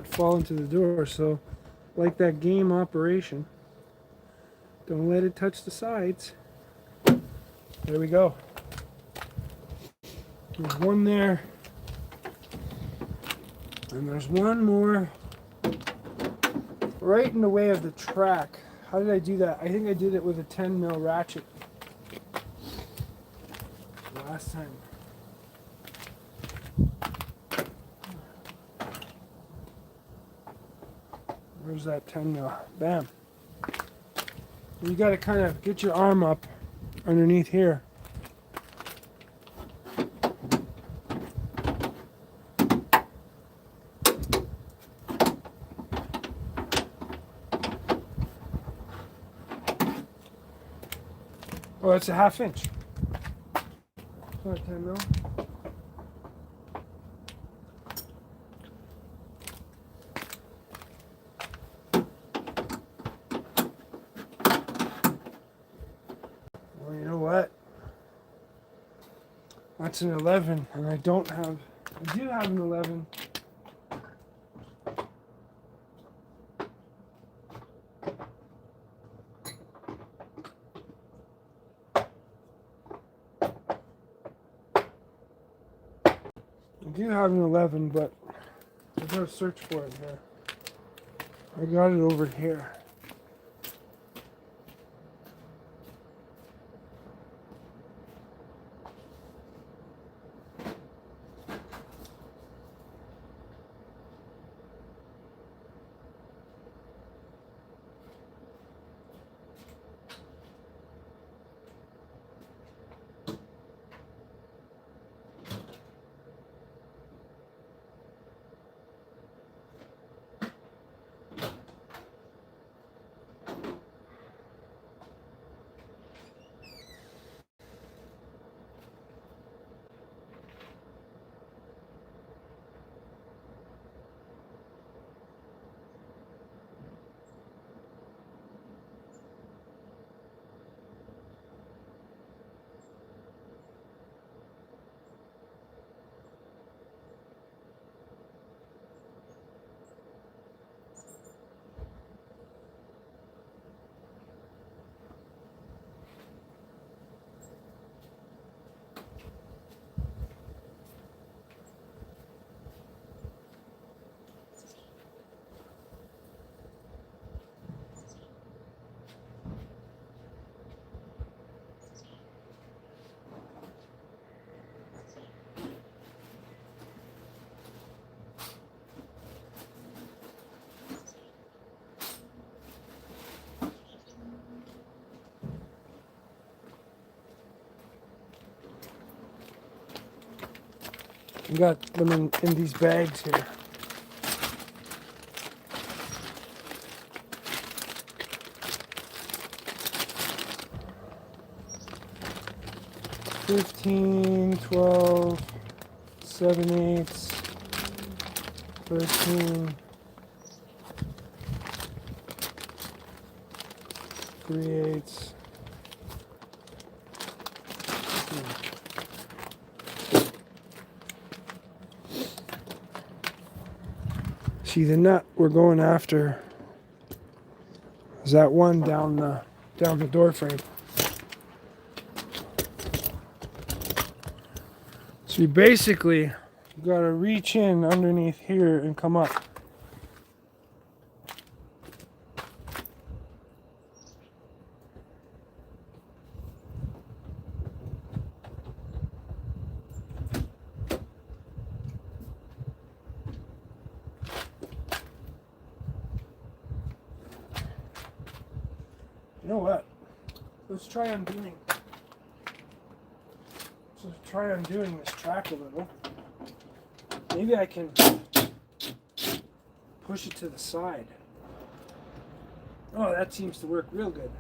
fall into the door. So like that game operation, don't let it touch the sides. There we go. There's one there, and there's one more right in the way of the track. How did I do that? I think I did it with a 10 mil ratchet last time. Where's that 10 mil? Bam. You got to kind of get your arm up underneath here. Oh, it's a 1/2 inch. It's not 10 mil. Well, you know what? That's an 11, and I do have an 11. do have an 11, but I gotta search for it here. I got it over here. We got them in these bags here. $15, $12, 7/8, 13, 3/8. See, the nut we're going after is that one down the door frame. So you basically got to reach in underneath here and come up. You know what? Let's try undoing this track a little. Maybe I can push it to the side. Oh, that seems to work real good.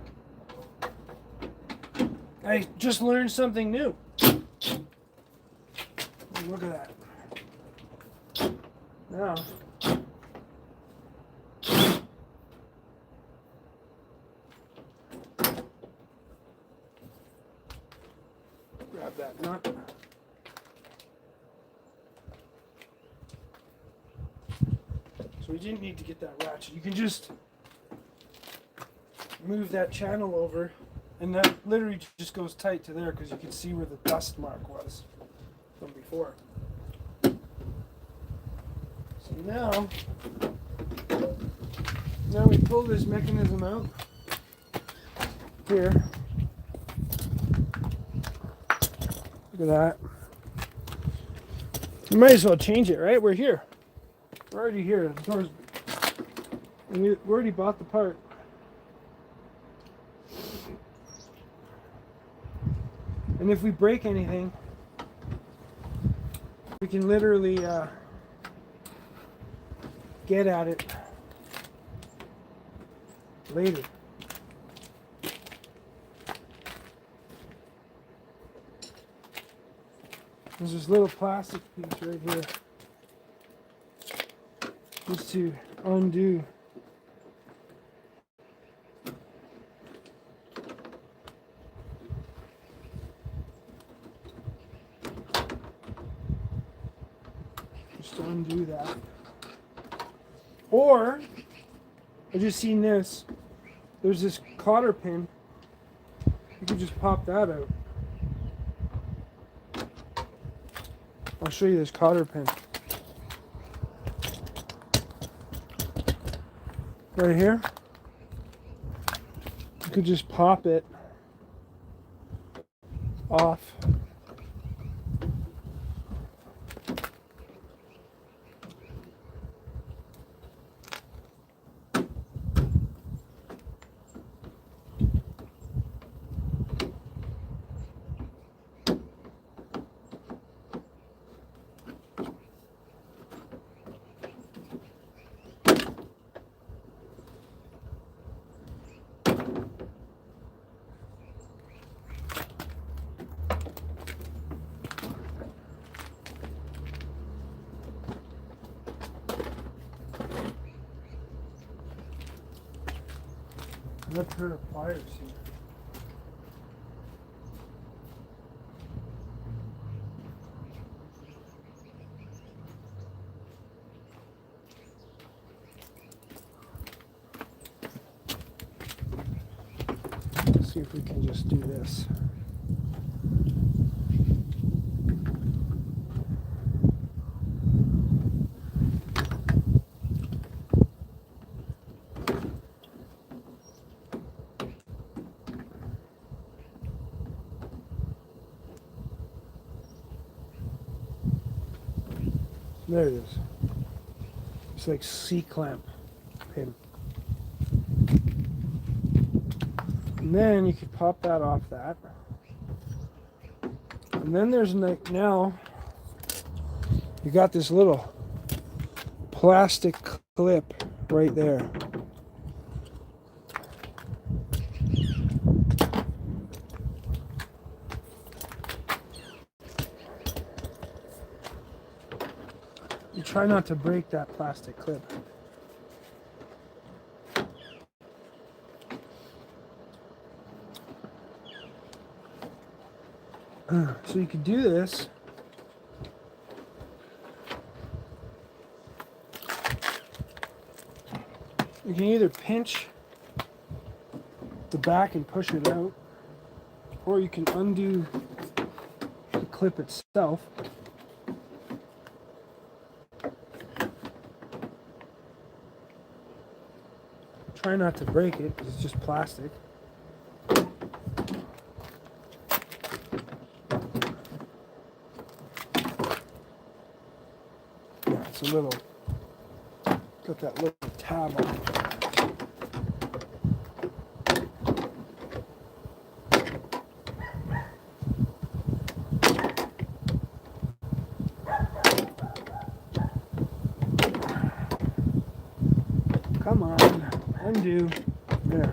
I just learned something new. Look at that. Now, grab that nut. So we didn't need to get that ratchet. You can just move that channel over, and that literally just goes tight to there because you can see where the dust mark was from before. So now we pull this mechanism out here. Look at that. You might as well change it, right? We're here. We're already here. The door's, and we already bought the part. And if we break anything, we can literally get at it later. There's this little plastic piece right here, just to undo. Just to undo that. Or, I just seen this. There's this cotter pin. You can just pop that out. I'll show you this cotter pin. Right here. You could just pop it off. Let's turn the pliers here. Let's see if we can just do this. There it is. It's like C-clamp pin. And then you could pop that off that. And then there's now you got this little plastic clip right there. You try not to break that plastic clip. So you could do this. You can either pinch the back and push it out, or you can undo the clip itself. Try not to break it because it's just plastic. Yeah, it's a little, got that little tab on it. Come on, undo. There.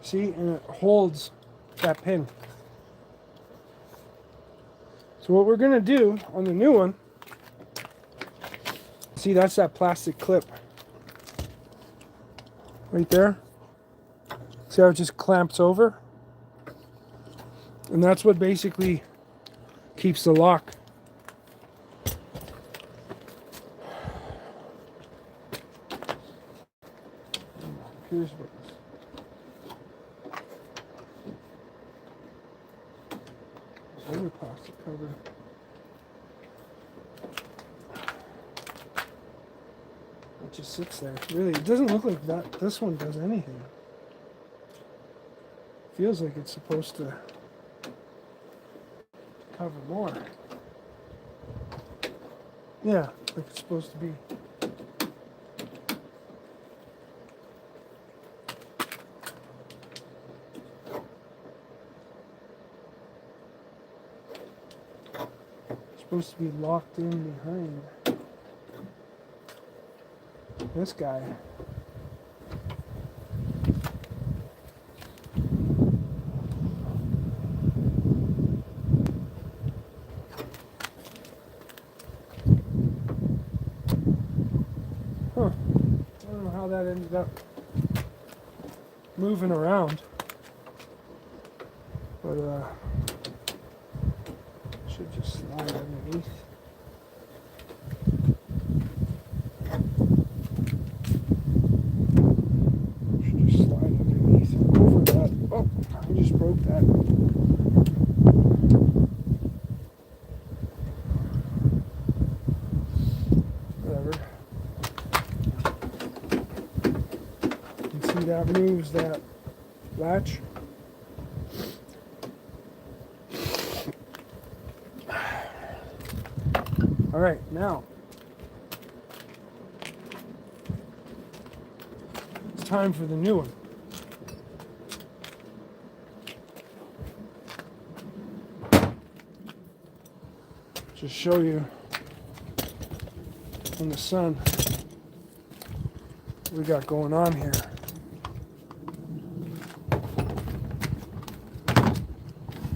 See, and it holds that pin. So what we're going to do on the new one, see, that's that plastic clip right there. See how it just clamps over? And that's what basically keeps the lock. Here's what other plastic cover. It just sits there. Really, it doesn't look like that. This one does anything. Feels like it's supposed to cover more. Yeah, like it's supposed to be. Supposed to be locked in behind this guy. Huh. I don't know how that ended up moving around. But should just slide underneath. Should just slide underneath over that. Oh, I just broke that. Whatever. You can see that moves that latch. All right, now it's time for the new one. Just show you in the sun what we got going on here.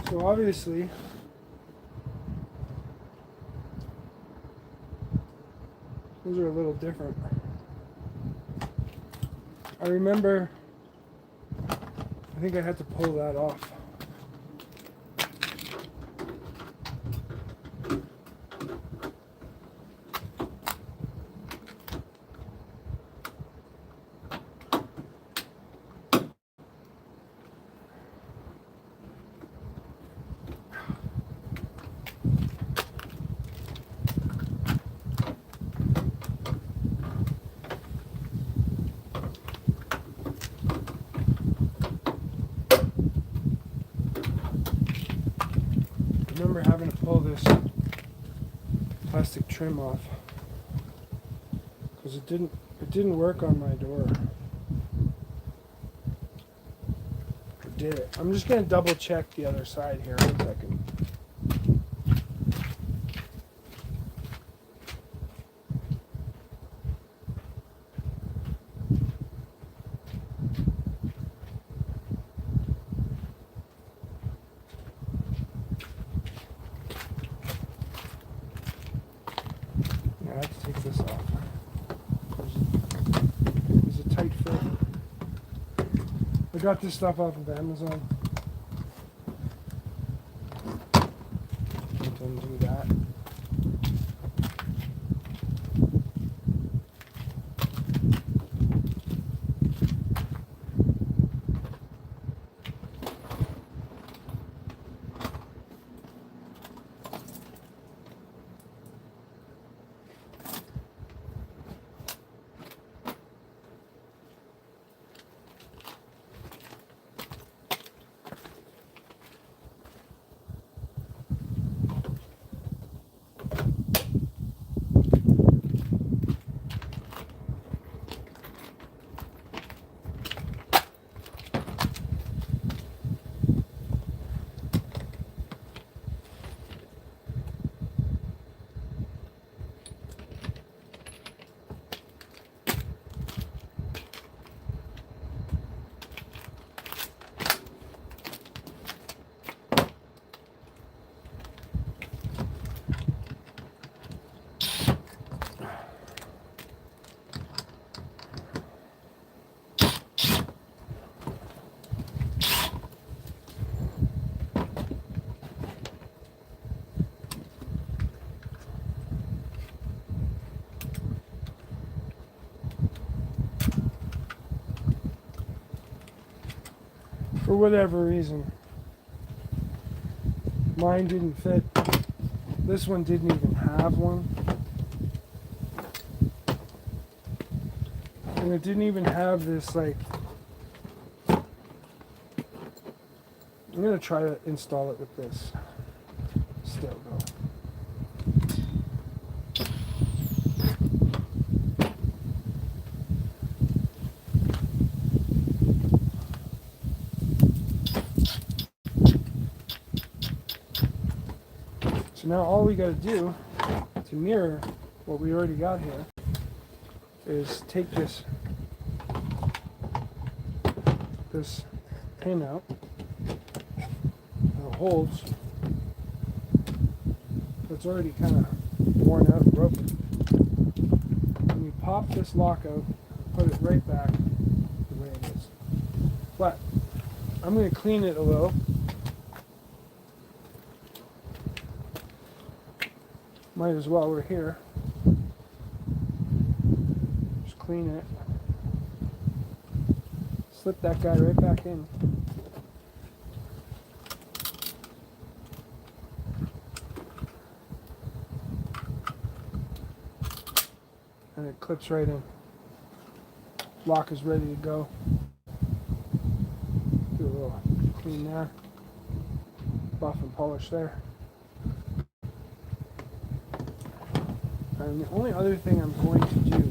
So obviously, those are a little different. I remember, I think I had to pull that off. I remember having to pull this plastic trim off because it didn't work on my door. Or did it? I'm just gonna double check the other side here. 1 second. I have to take this off. There's a tight fit. I got this stuff off of Amazon. Don't undo that. For whatever reason, mine didn't fit. This one didn't even have one. And it didn't even have this, like, I'm gonna try to install it with this still though. So now all we got to do to mirror what we already got here is take this pin out that holds. It's already kind of worn out and broken. And you pop this lock out, put it right back the way it is. But I'm going to clean it a little. Might as well, we're here. Just clean it. Slip that guy right back in. And it clips right in. Lock is ready to go. Do a little clean there. Buff and polish there. And the only other thing I'm going to do,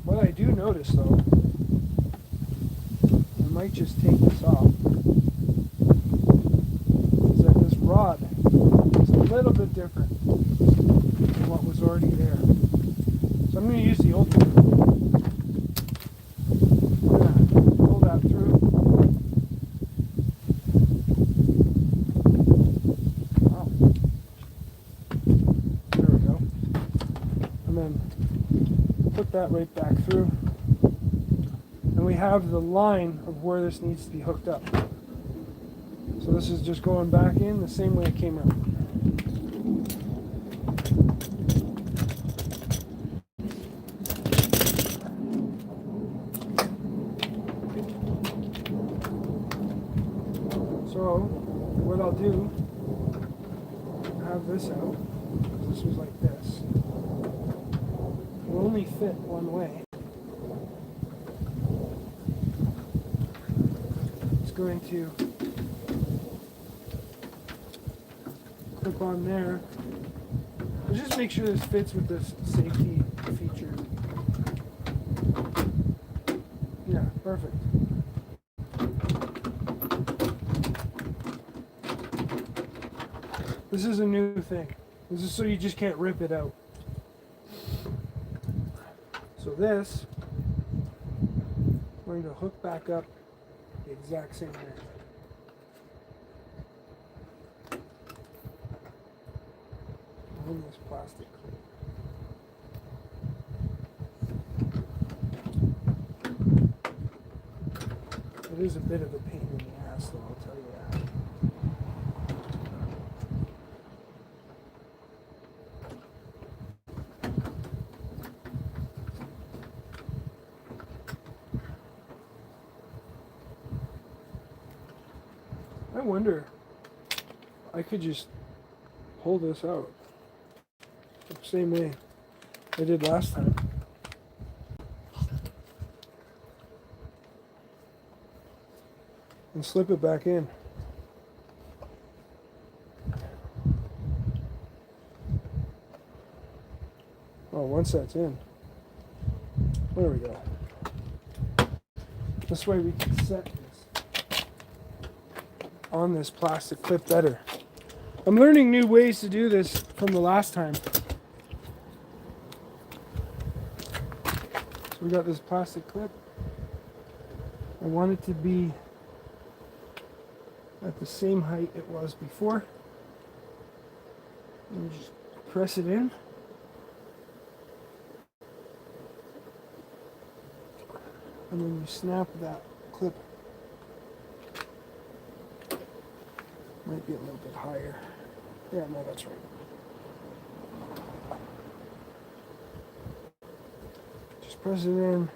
what I do notice though, I might just take this off, is that this rod is a little bit different than what was already there. So I'm going to use the old one. I'm going to pull that through. Wow. There we go. And then put that right back through. And we have the line of where this needs to be hooked up. So this is just going back in the same way it came out. So what I'll do, have this out, because this was like this. It will only fit one way. It's going to clip on there. But just make sure this fits with this safety feature. Yeah, perfect. This is a new thing. This is so you just can't rip it out. So this, we're going to hook back up the exact same way. In this plastic clip. It is a bit of a pain in the ass though, I'll tell you that. I wonder, I could just pull this out the same way I did last time. And slip it back in. Oh, once that's in, there we go. This way we can set this on this plastic clip better. I'm learning new ways to do this from the last time. So we got this plastic clip. I want it to be at the same height it was before. And you just press it in. And then you snap that clip. Might be a little bit higher. Yeah, no, that's right. Just press it in.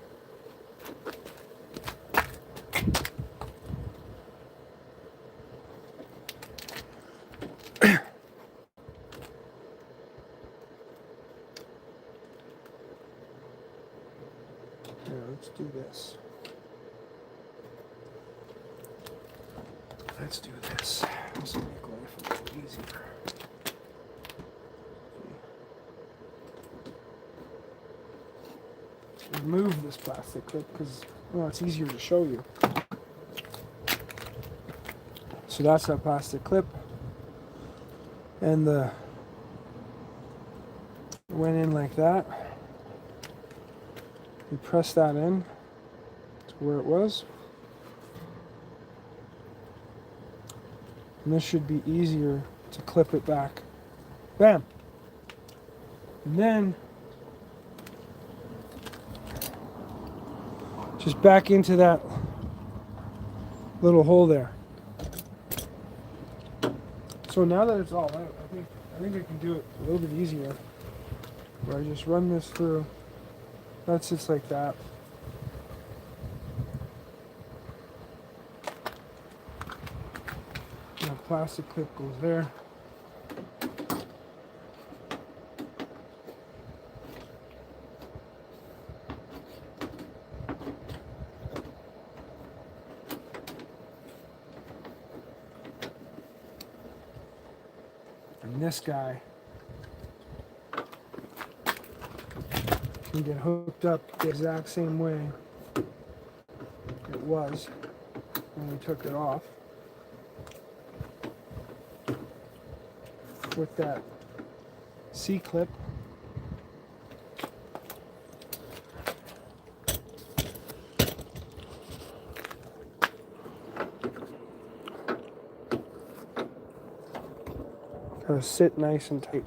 Now let's do this. Let's do this. This will make life a little easier. Remove this plastic clip because, well, it's easier to show you. So that's that plastic clip, and the went in like that. You press that in to where it was. And this should be easier to clip it back. Bam! And then just back into that little hole there. So now that it's all out, I think I can do it a little bit easier. Where I just run this through. That's just like that. And a plastic clip goes there. And this guy can get hooked up the exact same way it was when we took it off, with that C-clip. Gotta sit nice and tight.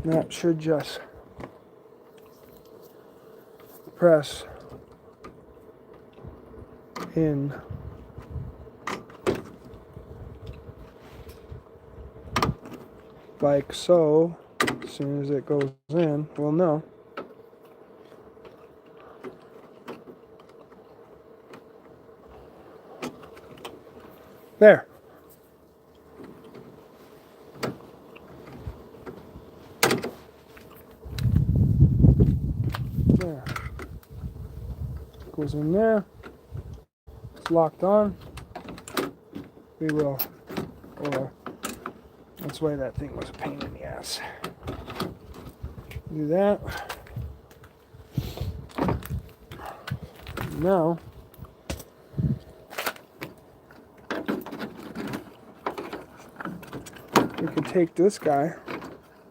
That should just press in like so. As soon as it goes in, we'll know. There. There. Goes in there. It's locked on. We will. Or that's why that thing was a pain in the ass. Do that. Now we can take this guy.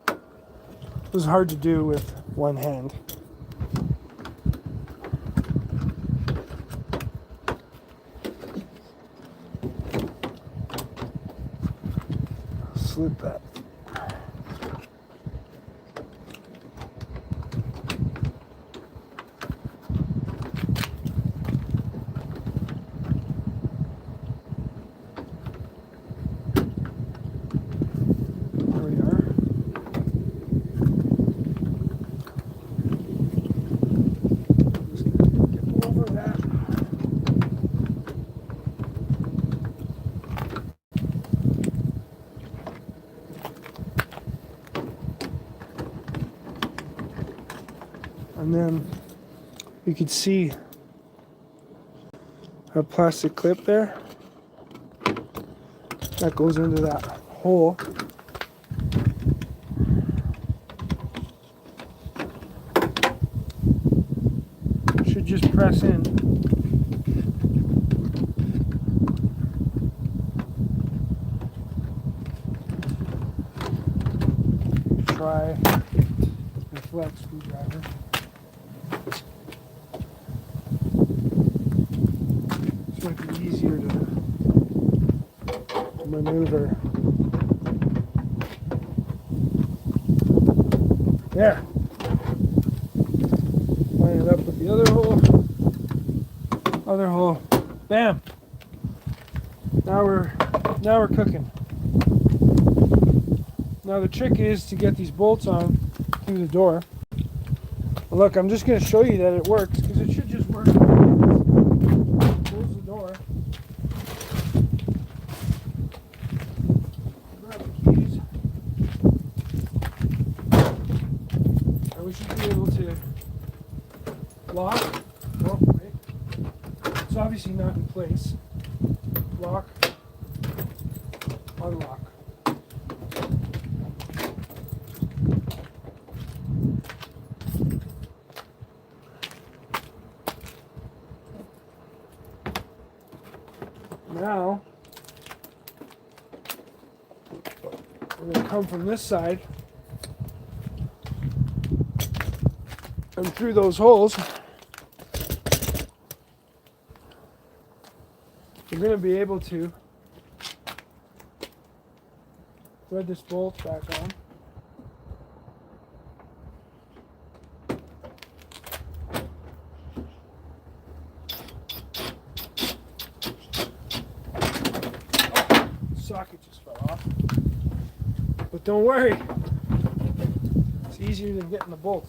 It was hard to do with one hand. Slip that. And then you can see a plastic clip there that goes into that hole. Should just press in. Try the flex screwdriver. This might be easier to maneuver. There. Line it up with the other hole. Other hole. Bam. Now we're cooking. Now the trick is to get these bolts on through the door. Look, I'm just going to show you that it works because it should just work. Close the door. Grab the keys. And we should be able to lock. Oh, wait. It's obviously not in place. Lock. Unlock. Now, we're going to come from this side and through those holes. You're going to be able to thread this bolt back on. Socket just fell off, but don't worry, it's easier than getting the bolt.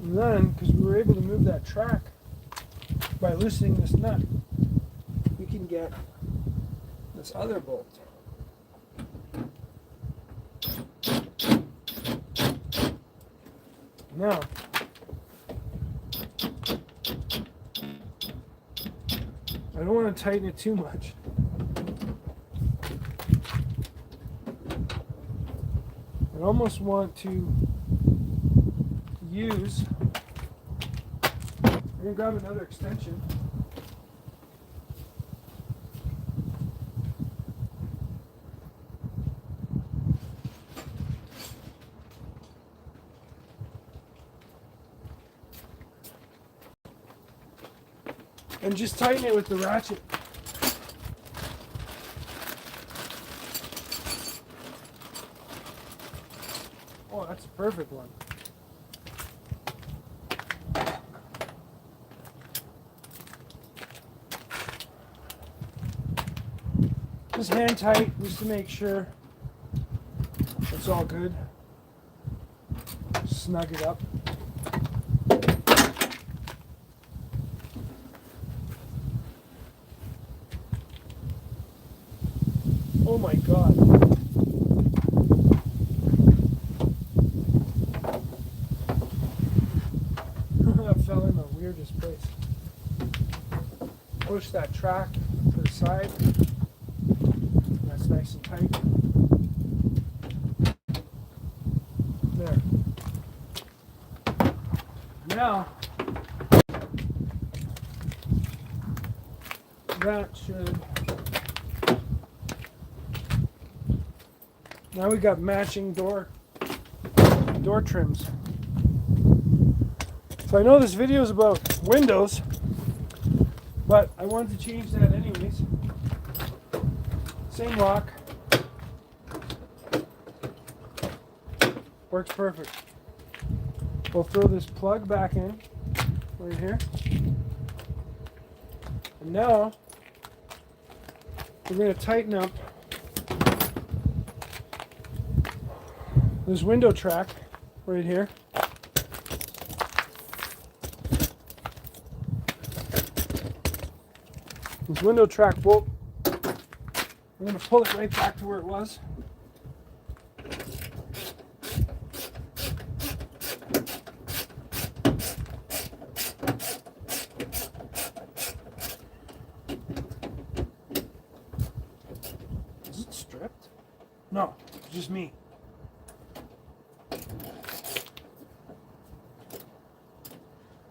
And then, because we were able to move that track by loosening this nut, we can get this other bolt. Now, I don't want to tighten it too much. I almost want to use, I'm going to grab another extension. And just tighten it with the ratchet. Oh, that's a perfect one. Just hand tight, just to make sure it's all good. Snug it up. Oh my God. That fell in the weirdest place. Push that track to the side. That's nice and tight. There. Now, that should... Now we got matching door trims. So I know this video is about windows, but I wanted to change that anyways. Same lock. Works perfect. We'll throw this plug back in right here. And now we're going to tighten up this window track right here. This window track bolt, we're going to pull it right back to where it was. Is it stripped? No, it's just me.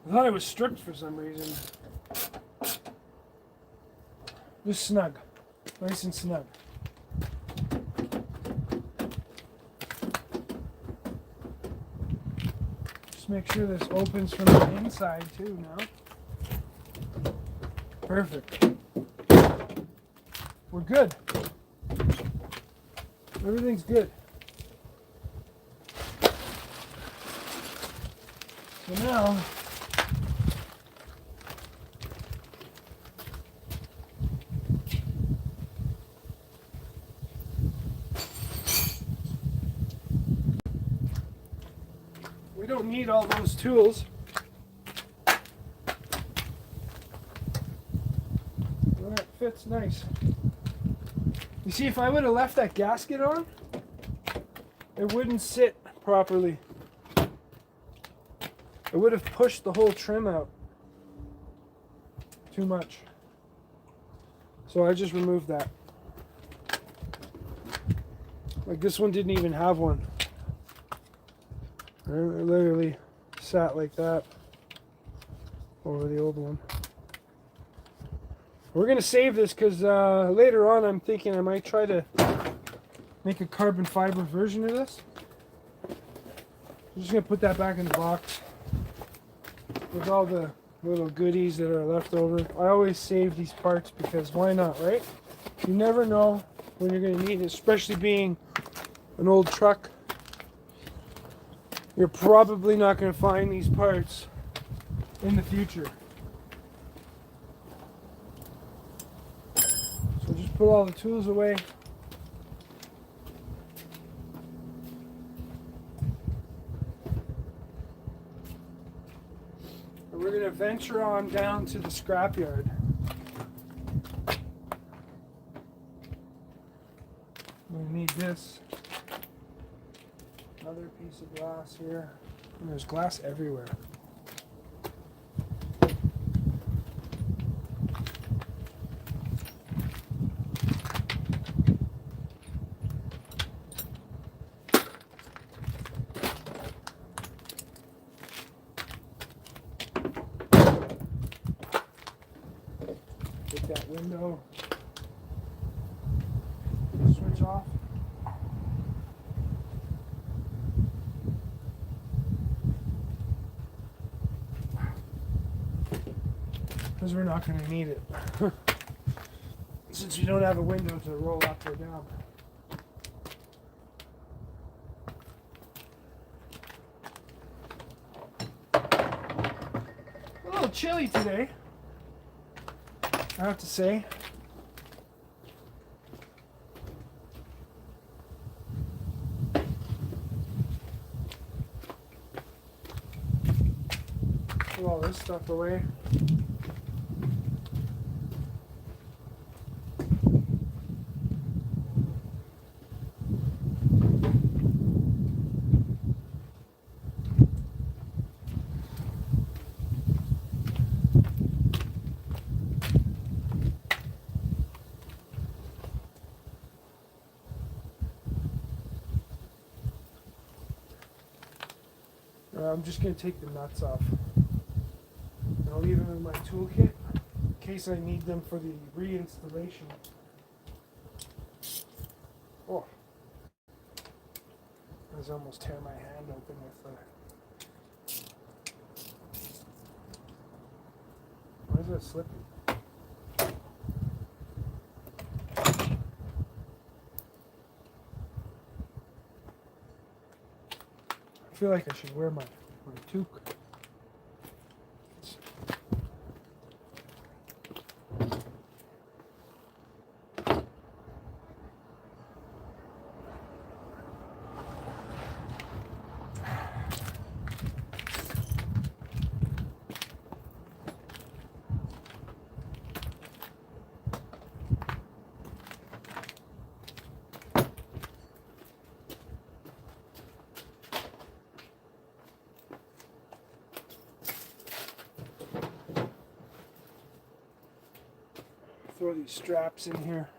I thought it was stripped for some reason. Just snug. Nice and snug. Just make sure this opens from the inside too now. Perfect. We're good. Everything's good. So now, we don't need all those tools. Well, that fits nice. You see, if I would have left that gasket on, it wouldn't sit properly. It would have pushed the whole trim out too much. So I just removed that. Like this one didn't even have one. It literally sat like that over the old one. We're going to save this because later on I'm thinking I might try to make a carbon fiber version of this. I'm just going to put that back in the box with all the little goodies that are left over. I always save these parts because why not, right? You never know when you're going to need it, especially being an old truck. You're probably not going to find these parts in the future. So just put all the tools away. And we're going to venture on down to the scrapyard. We need this. Another piece of glass here. And there's glass everywhere. Take that window. Switch off. Because we're not going to need it. Since we don't have a window to roll up or down. A little chilly today, I have to say. Put all this stuff away. I'm just going to take the nuts off. And I'll leave them in my toolkit in case I need them for the reinstallation. Oh, I was almost tear my hand open with Why is that slipping? I feel like I should wear my toque. Throw these straps in here.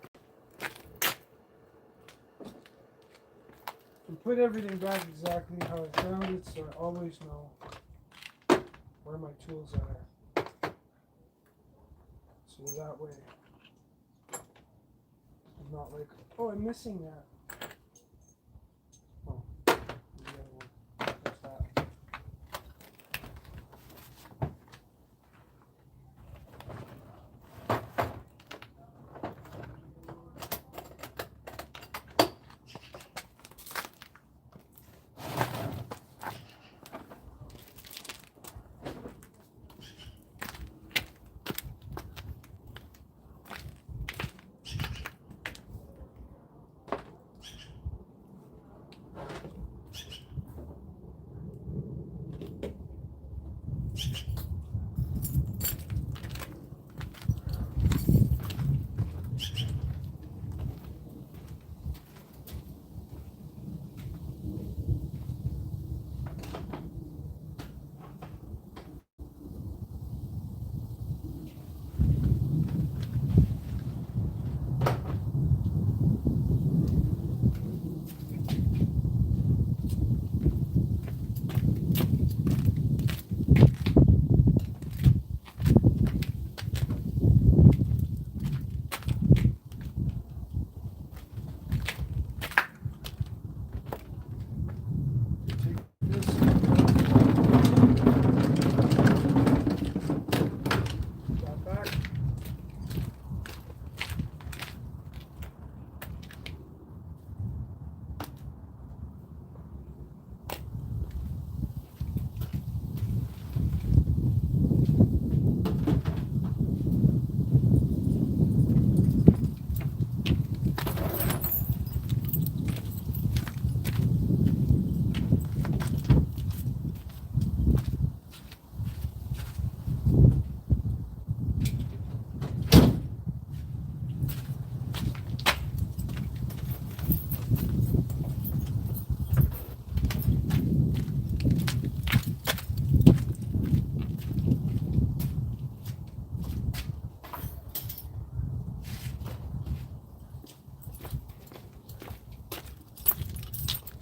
And put everything back exactly how I found it so I always know where my tools are. So that way I'm not like, oh, I'm missing that. Oh, the other one. There's that.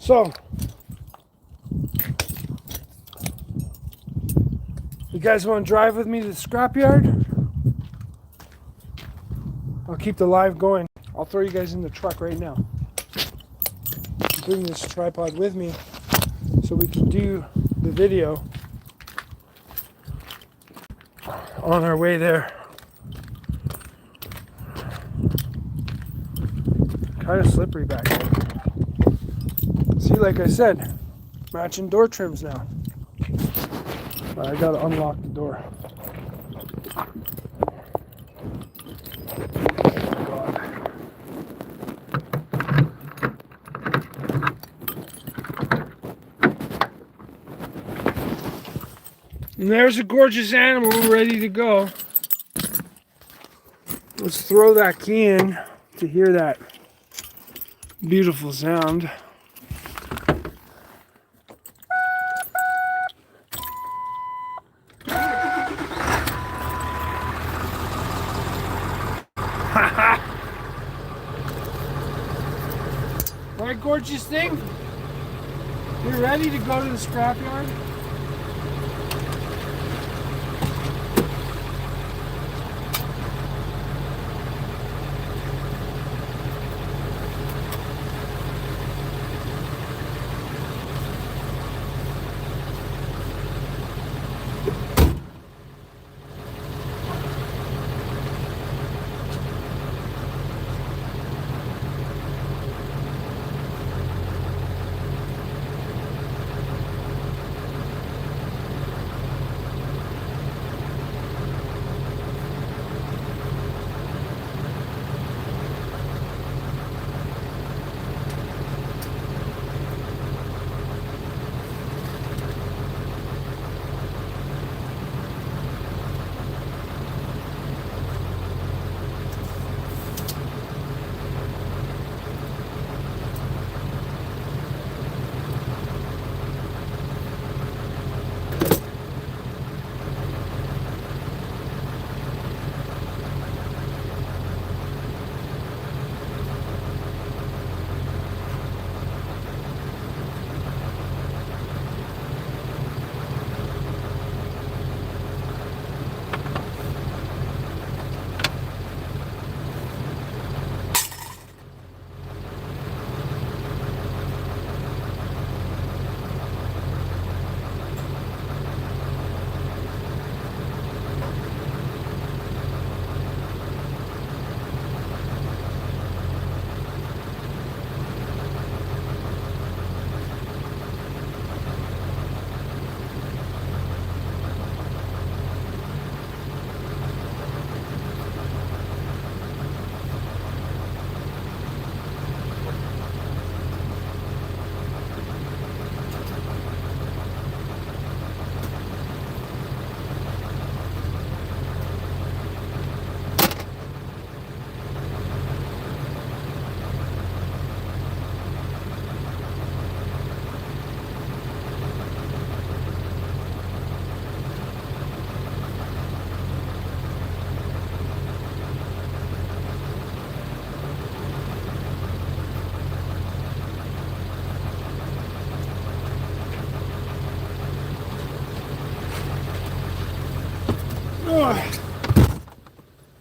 So, you guys want to drive with me to the scrapyard? I'll keep the live going. I'll throw you guys in the truck right now. Bring this tripod with me so we can do the video on our way there. Kind of slippery back there. See, like I said, matching door trims now. But I gotta unlock the door. And there's a gorgeous animal ready to go. Let's throw that key in to hear that beautiful sound. Alright, gorgeous thing. You ready to go to the scrapyard?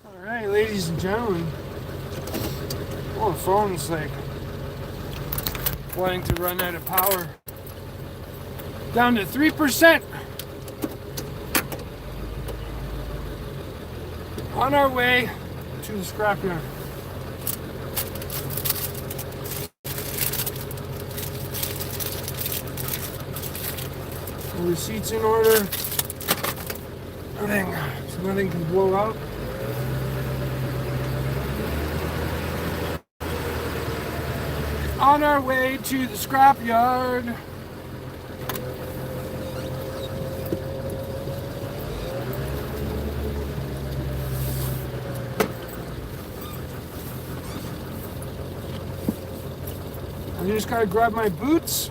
Alright, ladies and gentlemen. Oh, the phone's like wanting to run out of power. Down to 3%. On our way to the scrapyard. All the seats in order. Everything, so nothing can blow out. On our way to the scrapyard. I just gotta grab my boots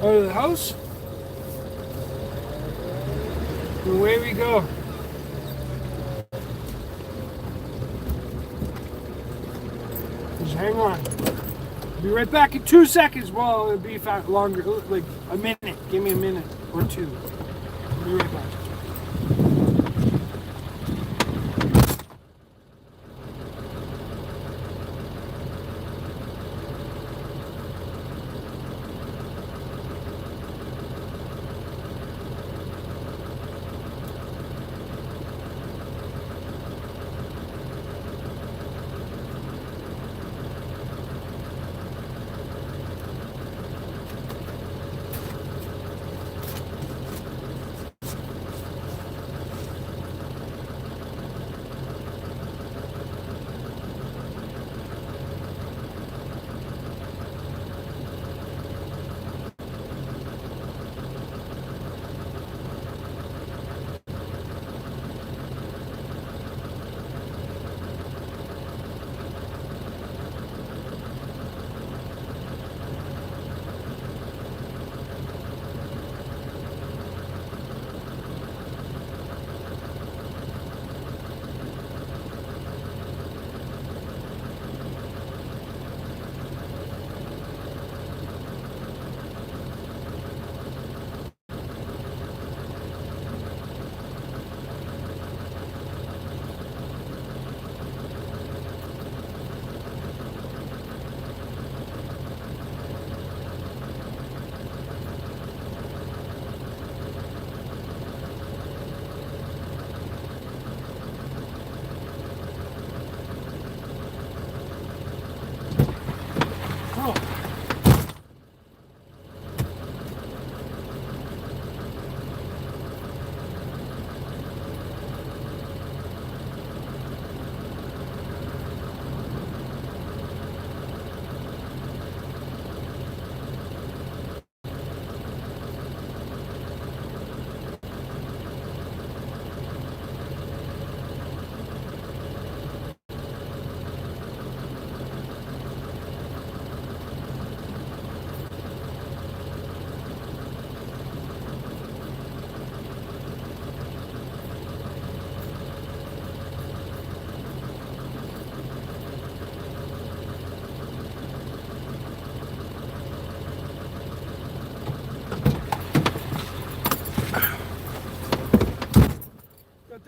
out of the house. And away we go. Just hang on. Be right back in 2 seconds. Well, it'll be longer, like a minute. Give me a minute or two. I'll be right back.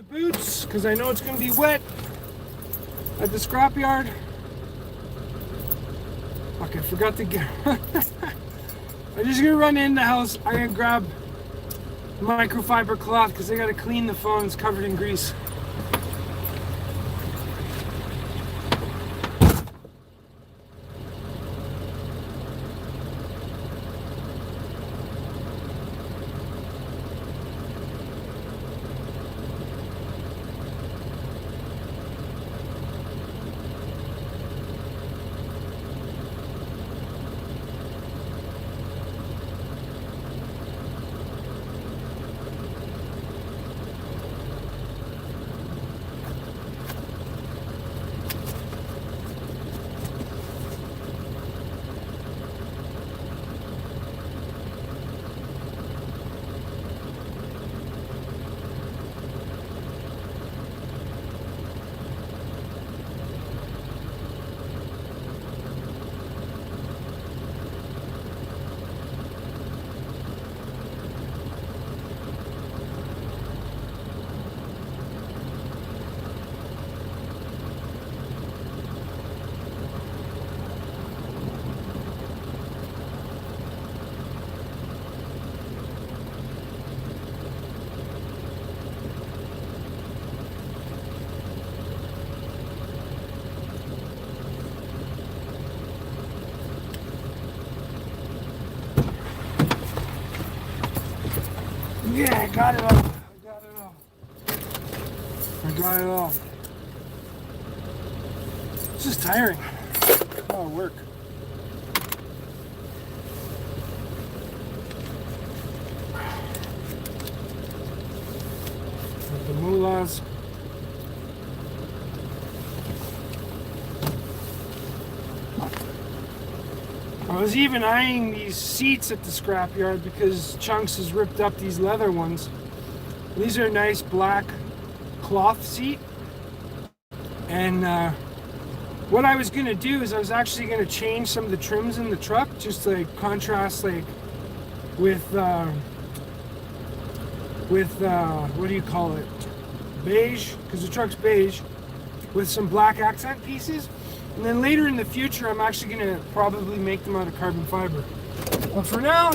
Boots, because I know it's going to be wet at the scrapyard. Fuck, I forgot to get. I'm just going to run in the house. I'm going to grab microfiber cloth because I got to clean the phone. It's covered in grease. Yeah, I got it all. I got it all. It's just tiring. A lot of work. The moolahs. I was even eyeing these seats at the scrapyard because Chunks has ripped up these leather ones. These are a nice black cloth seat, and what I was gonna do is I was actually gonna change some of the trims in the truck, just to like contrast like with what do you call it? Beige, because the truck's beige, with some black accent pieces. And then later in the future, I'm actually gonna probably make them out of carbon fiber. But for now,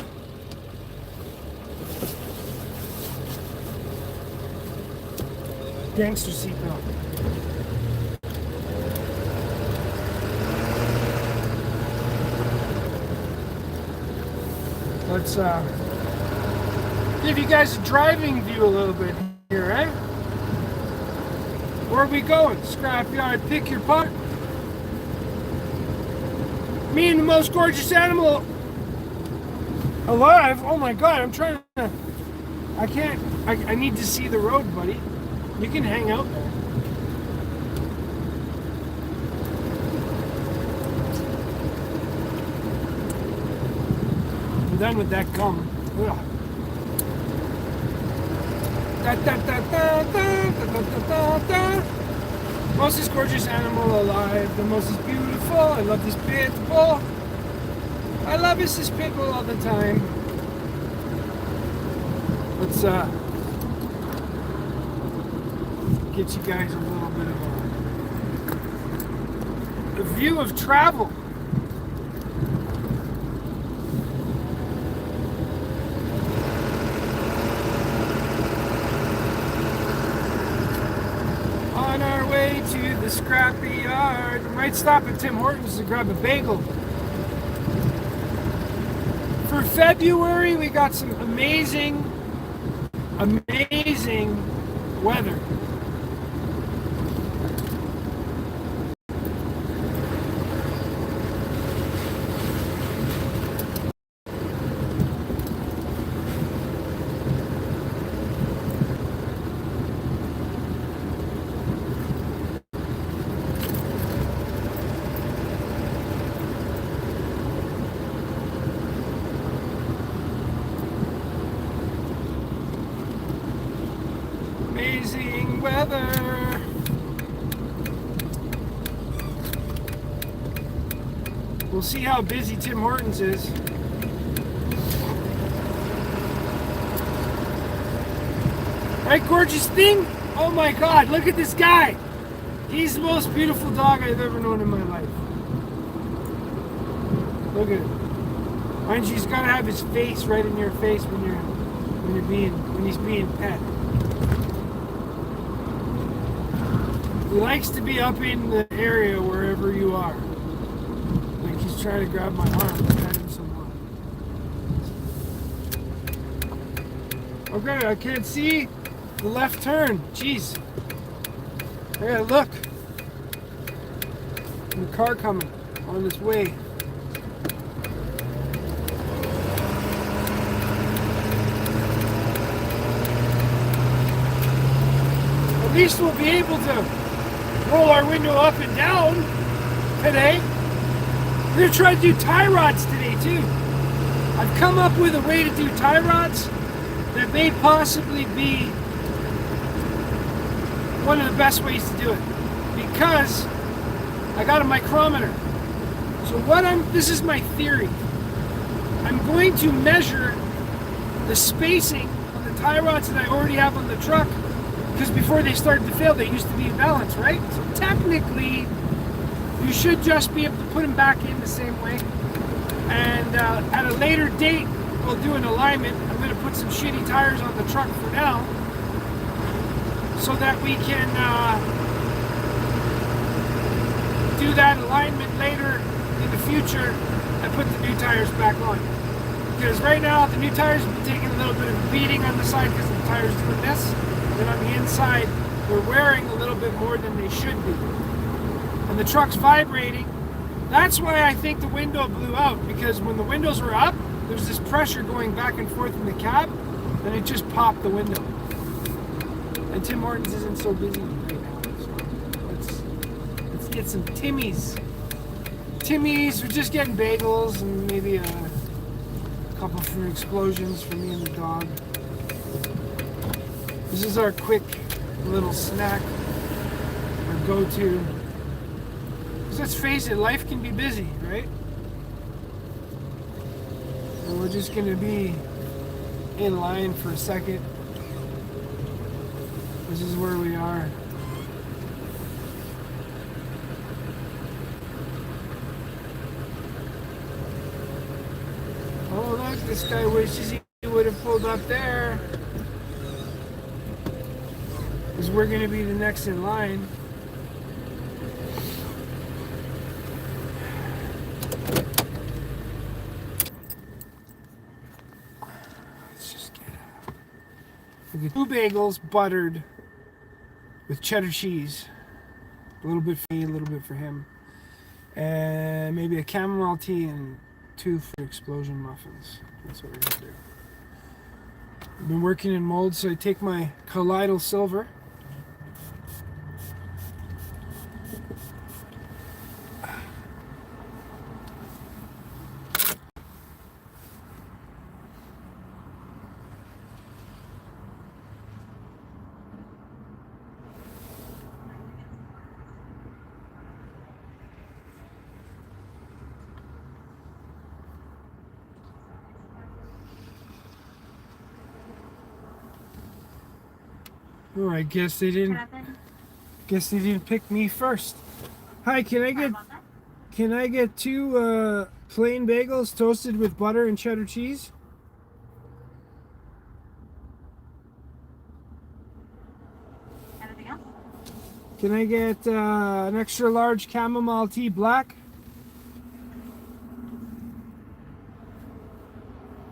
gangster seatbelt. Let's give you guys a driving view a little bit here, right? Where are we going? Scrapyard, pick your part. Me and the most gorgeous animal alive. Oh my God, I'm trying to, I can't, I need to see the road, buddy. You can hang out there. I'm done with that gum. Ugh. Da, da, da, da, da, da, da, da, da. Most gorgeous animal alive. The most beautiful. I love this pit bull. I love this pit bull all the time. Let's get you guys a little bit of a view of travel. On our way to the scrapyard. We might stop at Tim Hortons to grab a bagel. For February, we got some amazing weather. Amazing weather. We'll see how busy Tim Hortons is. Right, gorgeous thing? Oh my God, look at this guy. He's the most beautiful dog I've ever known in my life. Look at him. Mind you, he's gotta have his face right in your face when he's being pet. He likes to be up in the area wherever you are. Like he's trying to grab my arm and pet him some more. Okay, I can't see the left turn. Jeez. I gotta look. There's a car coming on this way. At least we'll be able to roll our window up and down today. We're gonna try to do tie rods today too. I've come up with a way to do tie rods that may possibly be one of the best ways to do it, because I got a micrometer. So this is my theory. I'm going to measure the spacing on the tie rods that I already have on the truck, because before they started to fail, they used to be in balance, right? So technically, you should just be able to put them back in the same way. And at a later date, we'll do an alignment. I'm going to put some shitty tires on the truck for now, so that we can do that alignment later in the future and put the new tires back on. Because right now, the new tires have been taking a little bit of a beating on the side because the tires doing this. And on the inside, they're wearing a little bit more than they should be. And the truck's vibrating. That's why I think the window blew out, because when the windows were up, there's this pressure going back and forth in the cab, and it just popped the window. And Tim Hortons isn't so busy right now. So let's get some Timmy's. Timmy's, we're just getting bagels and maybe a couple of fruit explosions for me and the dog. This is our quick little snack, our go-to. 'Cause let's face it, life can be busy, right? And we're just gonna be in line for a second. This is where we are. Oh look, this guy wishes he would have pulled up there. Because we're gonna be the next in line. Let's just get we get 2 bagels buttered with cheddar cheese. A little bit for me, a little bit for him. And maybe a chamomile tea and 2 fruit explosion muffins. That's what we're gonna do. I've been working in molds, so I take my colloidal silver. Oh, I guess they didn't. Guess they didn't pick me first. Hi, can I get 2 plain bagels toasted with butter and cheddar cheese?
Anything else?
Can I get an extra large chamomile tea black?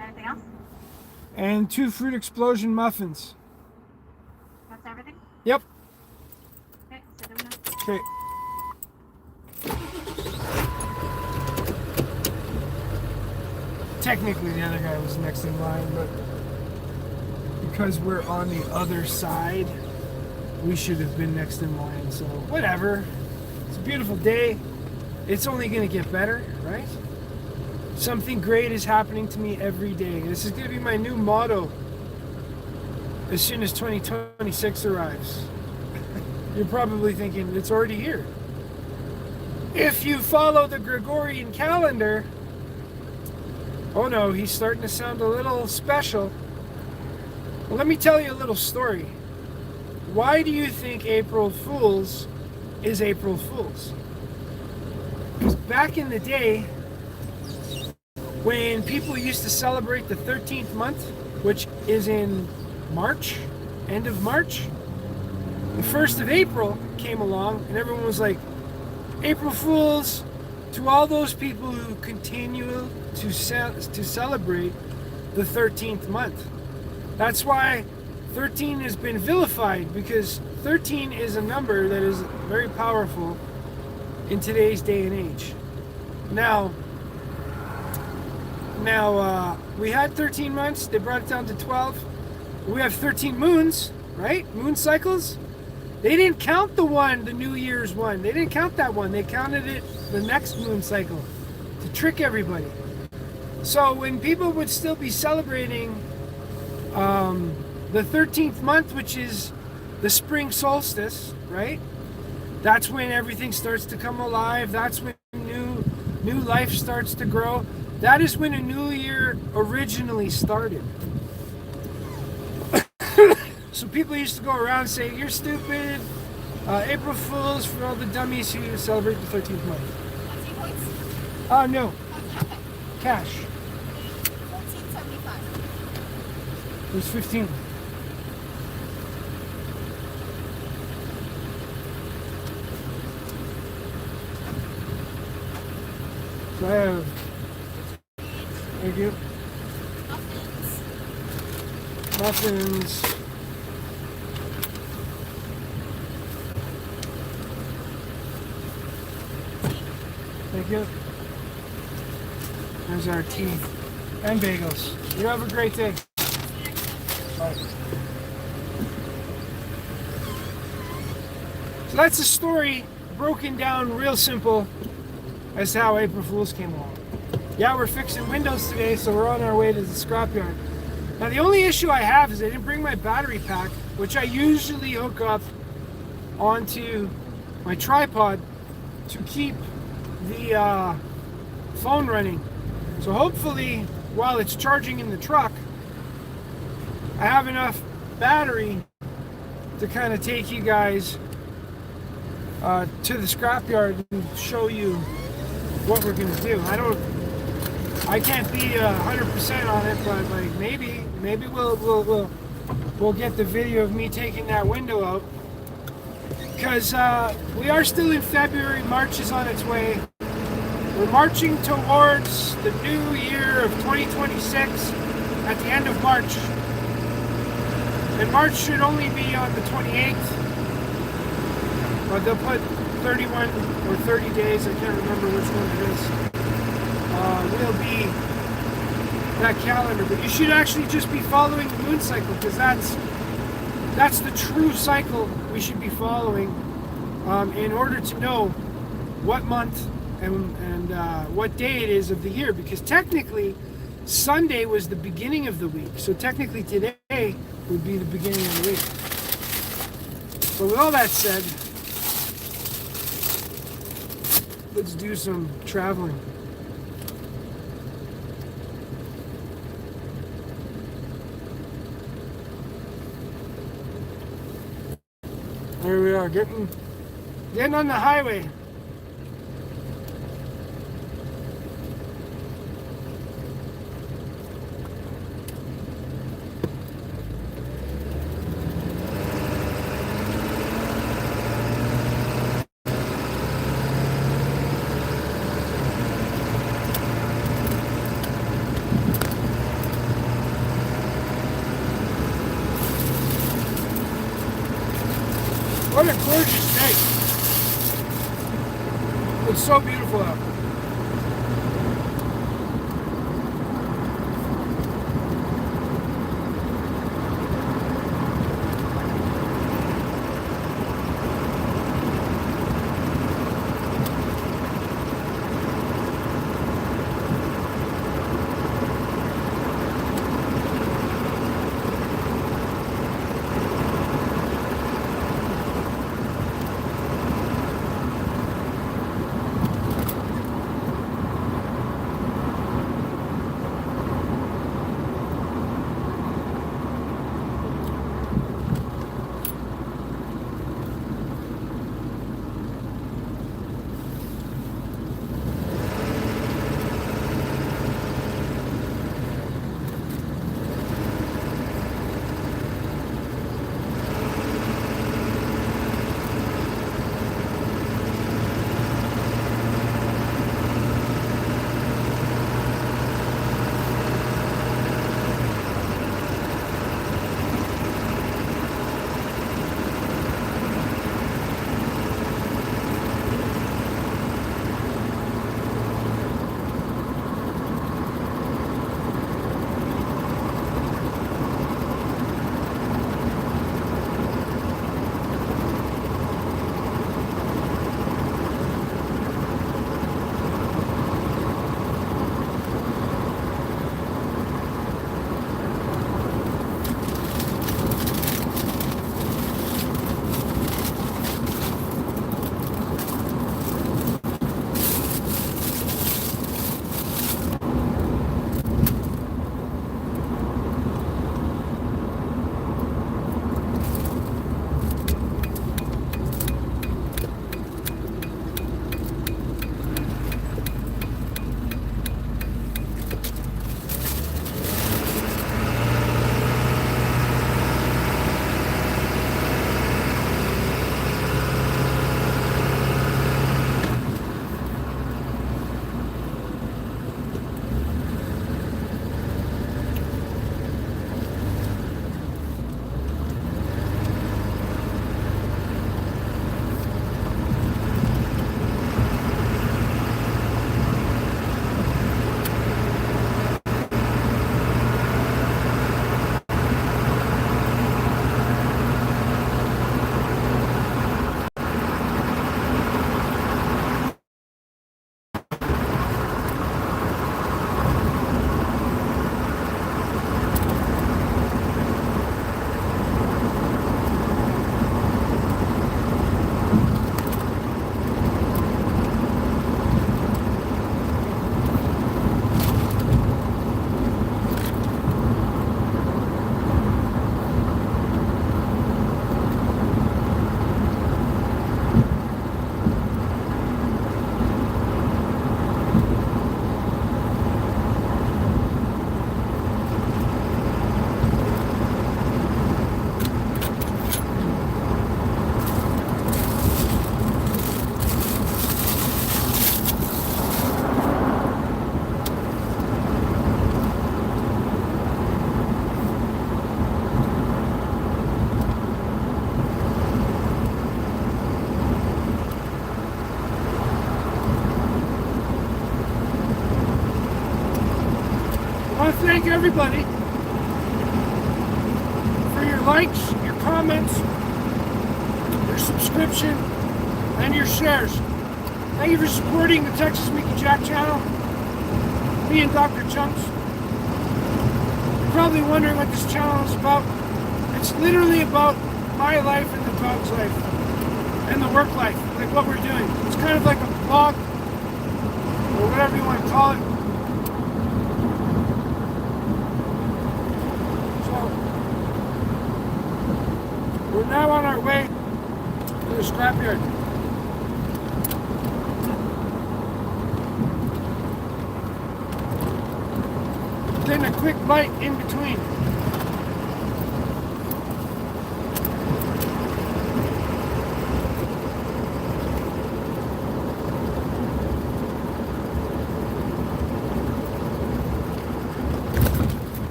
Anything else?
And 2 fruit explosion muffins.
That's everything?
Yep.
Okay, so do we know?
Okay. Technically, the other guy was next in line, but because we're on the other side, we should have been next in line. So, whatever. It's a beautiful day. It's only going to get better, right? Something great is happening to me every day. This is going to be my new motto as soon as 2026 arrives. You're probably thinking it's already here. If you follow the Gregorian calendar, oh no, he's starting to sound a little special. Well, let me tell you a little story. Why do you think April Fools is April Fools? Because back in the day, when people used to celebrate the 13th month, which is in March, end of March, the 1st of April came along and everyone was like, April Fools to all those people who continue to celebrate the 13th month. That's why 13 has been vilified, because 13 is a number that is very powerful in today's day and age. Now, we had 13 months, they brought it down to 12. We have 13 moons, right? Moon cycles. They didn't count the New Year's one. They didn't count that one. They counted it the next moon cycle to trick everybody. So when people would still be celebrating the 13th month, which is the spring solstice, right? That's when everything starts to come alive. That's when new life starts to grow. That is when a new year originally started. So people used to go around saying, you're stupid, April Fools, for all the dummies who celebrate the 13th month.
Points?
No. Cash.
$14.75.
It was 15. So I have... Thank you. Muffins. Thank you. There's our tea and bagels. You have a great day. Bye. So that's the story, broken down real simple as to how April Fools came along. Yeah, we're fixing windows today, so we're on our way to the scrapyard. Now the only issue I have is I didn't bring my battery pack, which I usually hook up onto my tripod to keep the phone running. So hopefully, while it's charging in the truck, I have enough battery to kind of take you guys to the scrapyard and show you what we're gonna do. I can't be 100% on it, but like maybe we'll get the video of me taking that window out, because we are still in February. March is on its way. We're marching towards the new year of 2026 at the end of March. And March should only be on the 28th. But they'll put 31 or 30 days, I can't remember which one it is. Will be that calendar. But you should actually just be following the moon cycle, because that's the true cycle we should be following in order to know what month and what day it is of the year. Because technically, Sunday was the beginning of the week. So technically today would be the beginning of the week. But with all that said, let's do some traveling. There we are, getting on the highway. What a gorgeous day. It's so beautiful out. want to thank everybody for your likes, your comments, your subscription, and your shares. Thank you for supporting the Texas Mickey Jack channel. Me and Dr. Chunks. You're probably wondering what this channel is about. It's literally about my life and the dog's life. And the work life. Like what we're doing. It's kind of like a vlog. Or whatever you want to call it. So, we're now on our way to the scrapyard. Then a quick bite in between.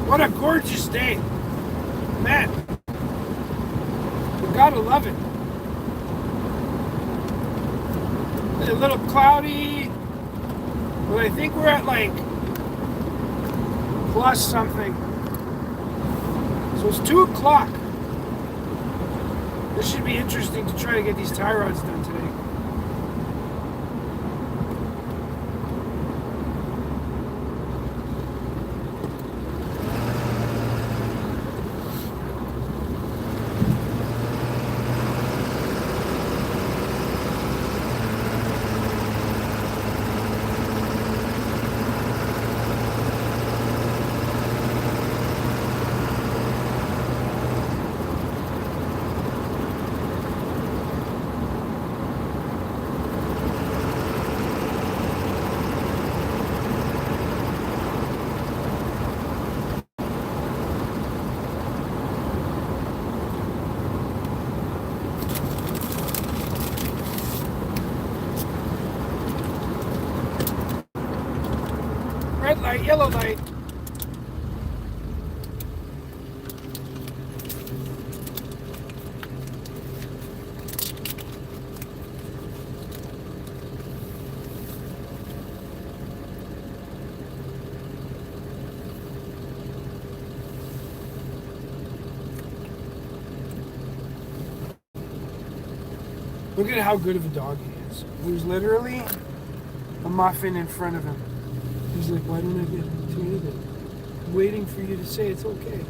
What a gorgeous day. Man, you gotta love it. It's a little cloudy, but I think we're at like plus something. So it's 2 o'clock. This should be interesting to try to get these tie rods done today. Red light, yellow light. Look at how good of a dog he is. There's literally a muffin in front of him. He's like, why don't I get to eat it? I'm waiting for you to say it's okay.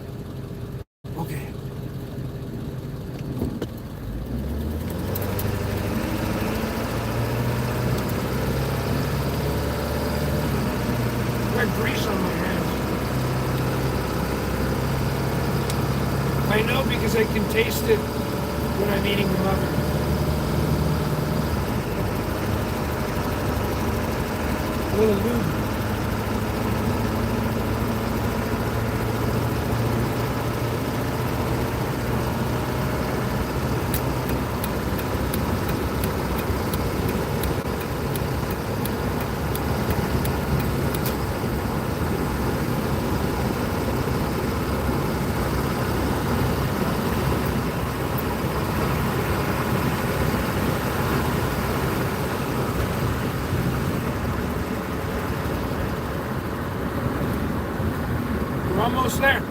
Okay. I got grease on my hands. I know because I can taste it when I'm eating the muffin. A little lube. We're almost there.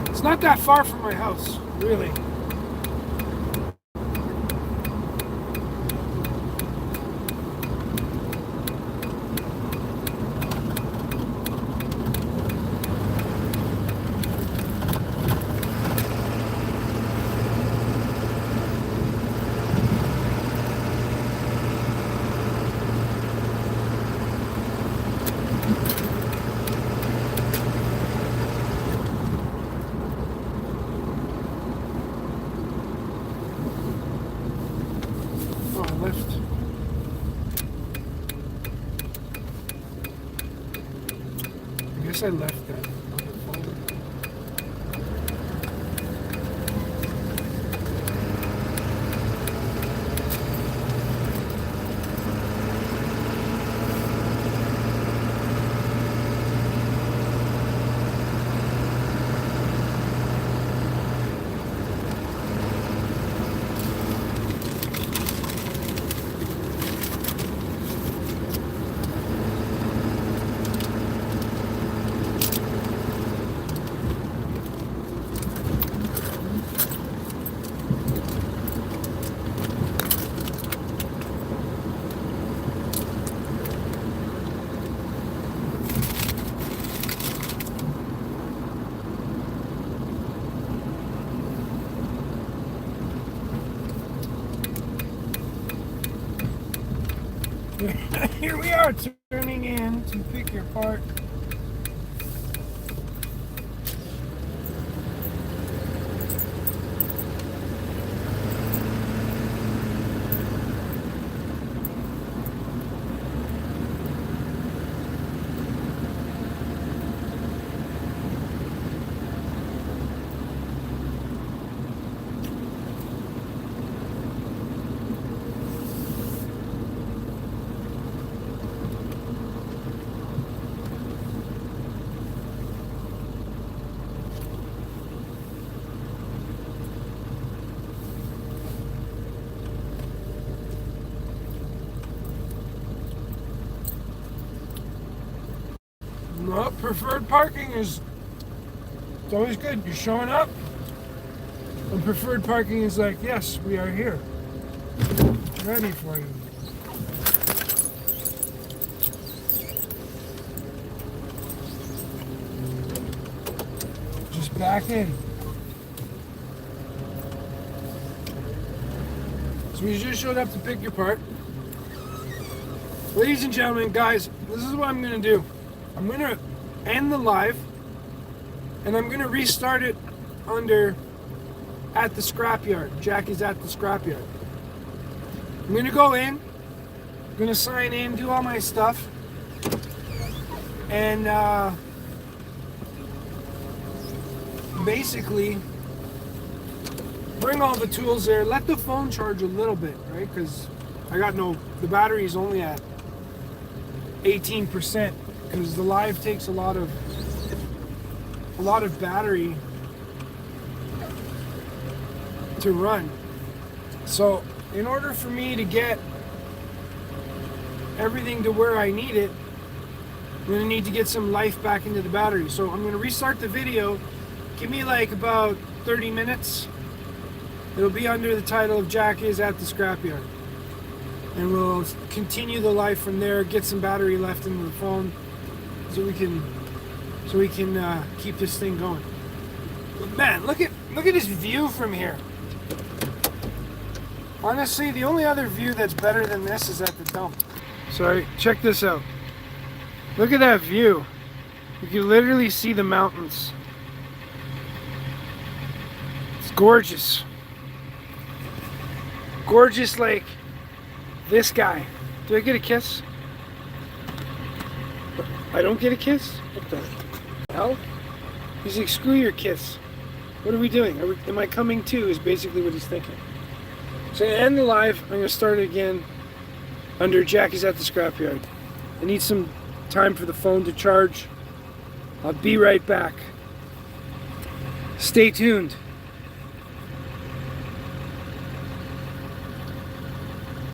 It's not that far from my house, really. guess I left that on the phone. Here we are turning in to pick your part. Well, preferred parking is it's always good. You're showing up. And preferred parking is like, yes, we are here. Ready for you. Just back in. So we just showed up to pick your part. Ladies and gentlemen, guys, this is what I'm going to do. I'm going to end the live, and I'm going to restart it under at the scrapyard. Jack is at the scrapyard. I'm going to go in, I'm going to sign in, do all my stuff, and basically bring all the tools there. Let the phone charge a little bit, right? Because the battery is only at 18%. Because the live takes a lot of battery to run. So in order for me to get everything to where I need it, I'm going to need to get some life back into the battery. So I'm going to restart the video. Give me like about 30 minutes. It'll be under the title of Jack is at the scrapyard. And we'll continue the live from there, get some battery left in the phone. So we can keep this thing going. But man, look at this view from here. Honestly, the only other view that's better than this is at the dump. Sorry, check this out. Look at that view. You can literally see the mountains. It's gorgeous. Gorgeous like this guy. Do I get a kiss? I don't get a kiss? What the hell? He's like, screw your kiss. What are we doing? Am I coming too? Is basically what he's thinking. So to end the live, I'm going to start it again under Jack is at the scrapyard. I need some time for the phone to charge. I'll be right back. Stay tuned.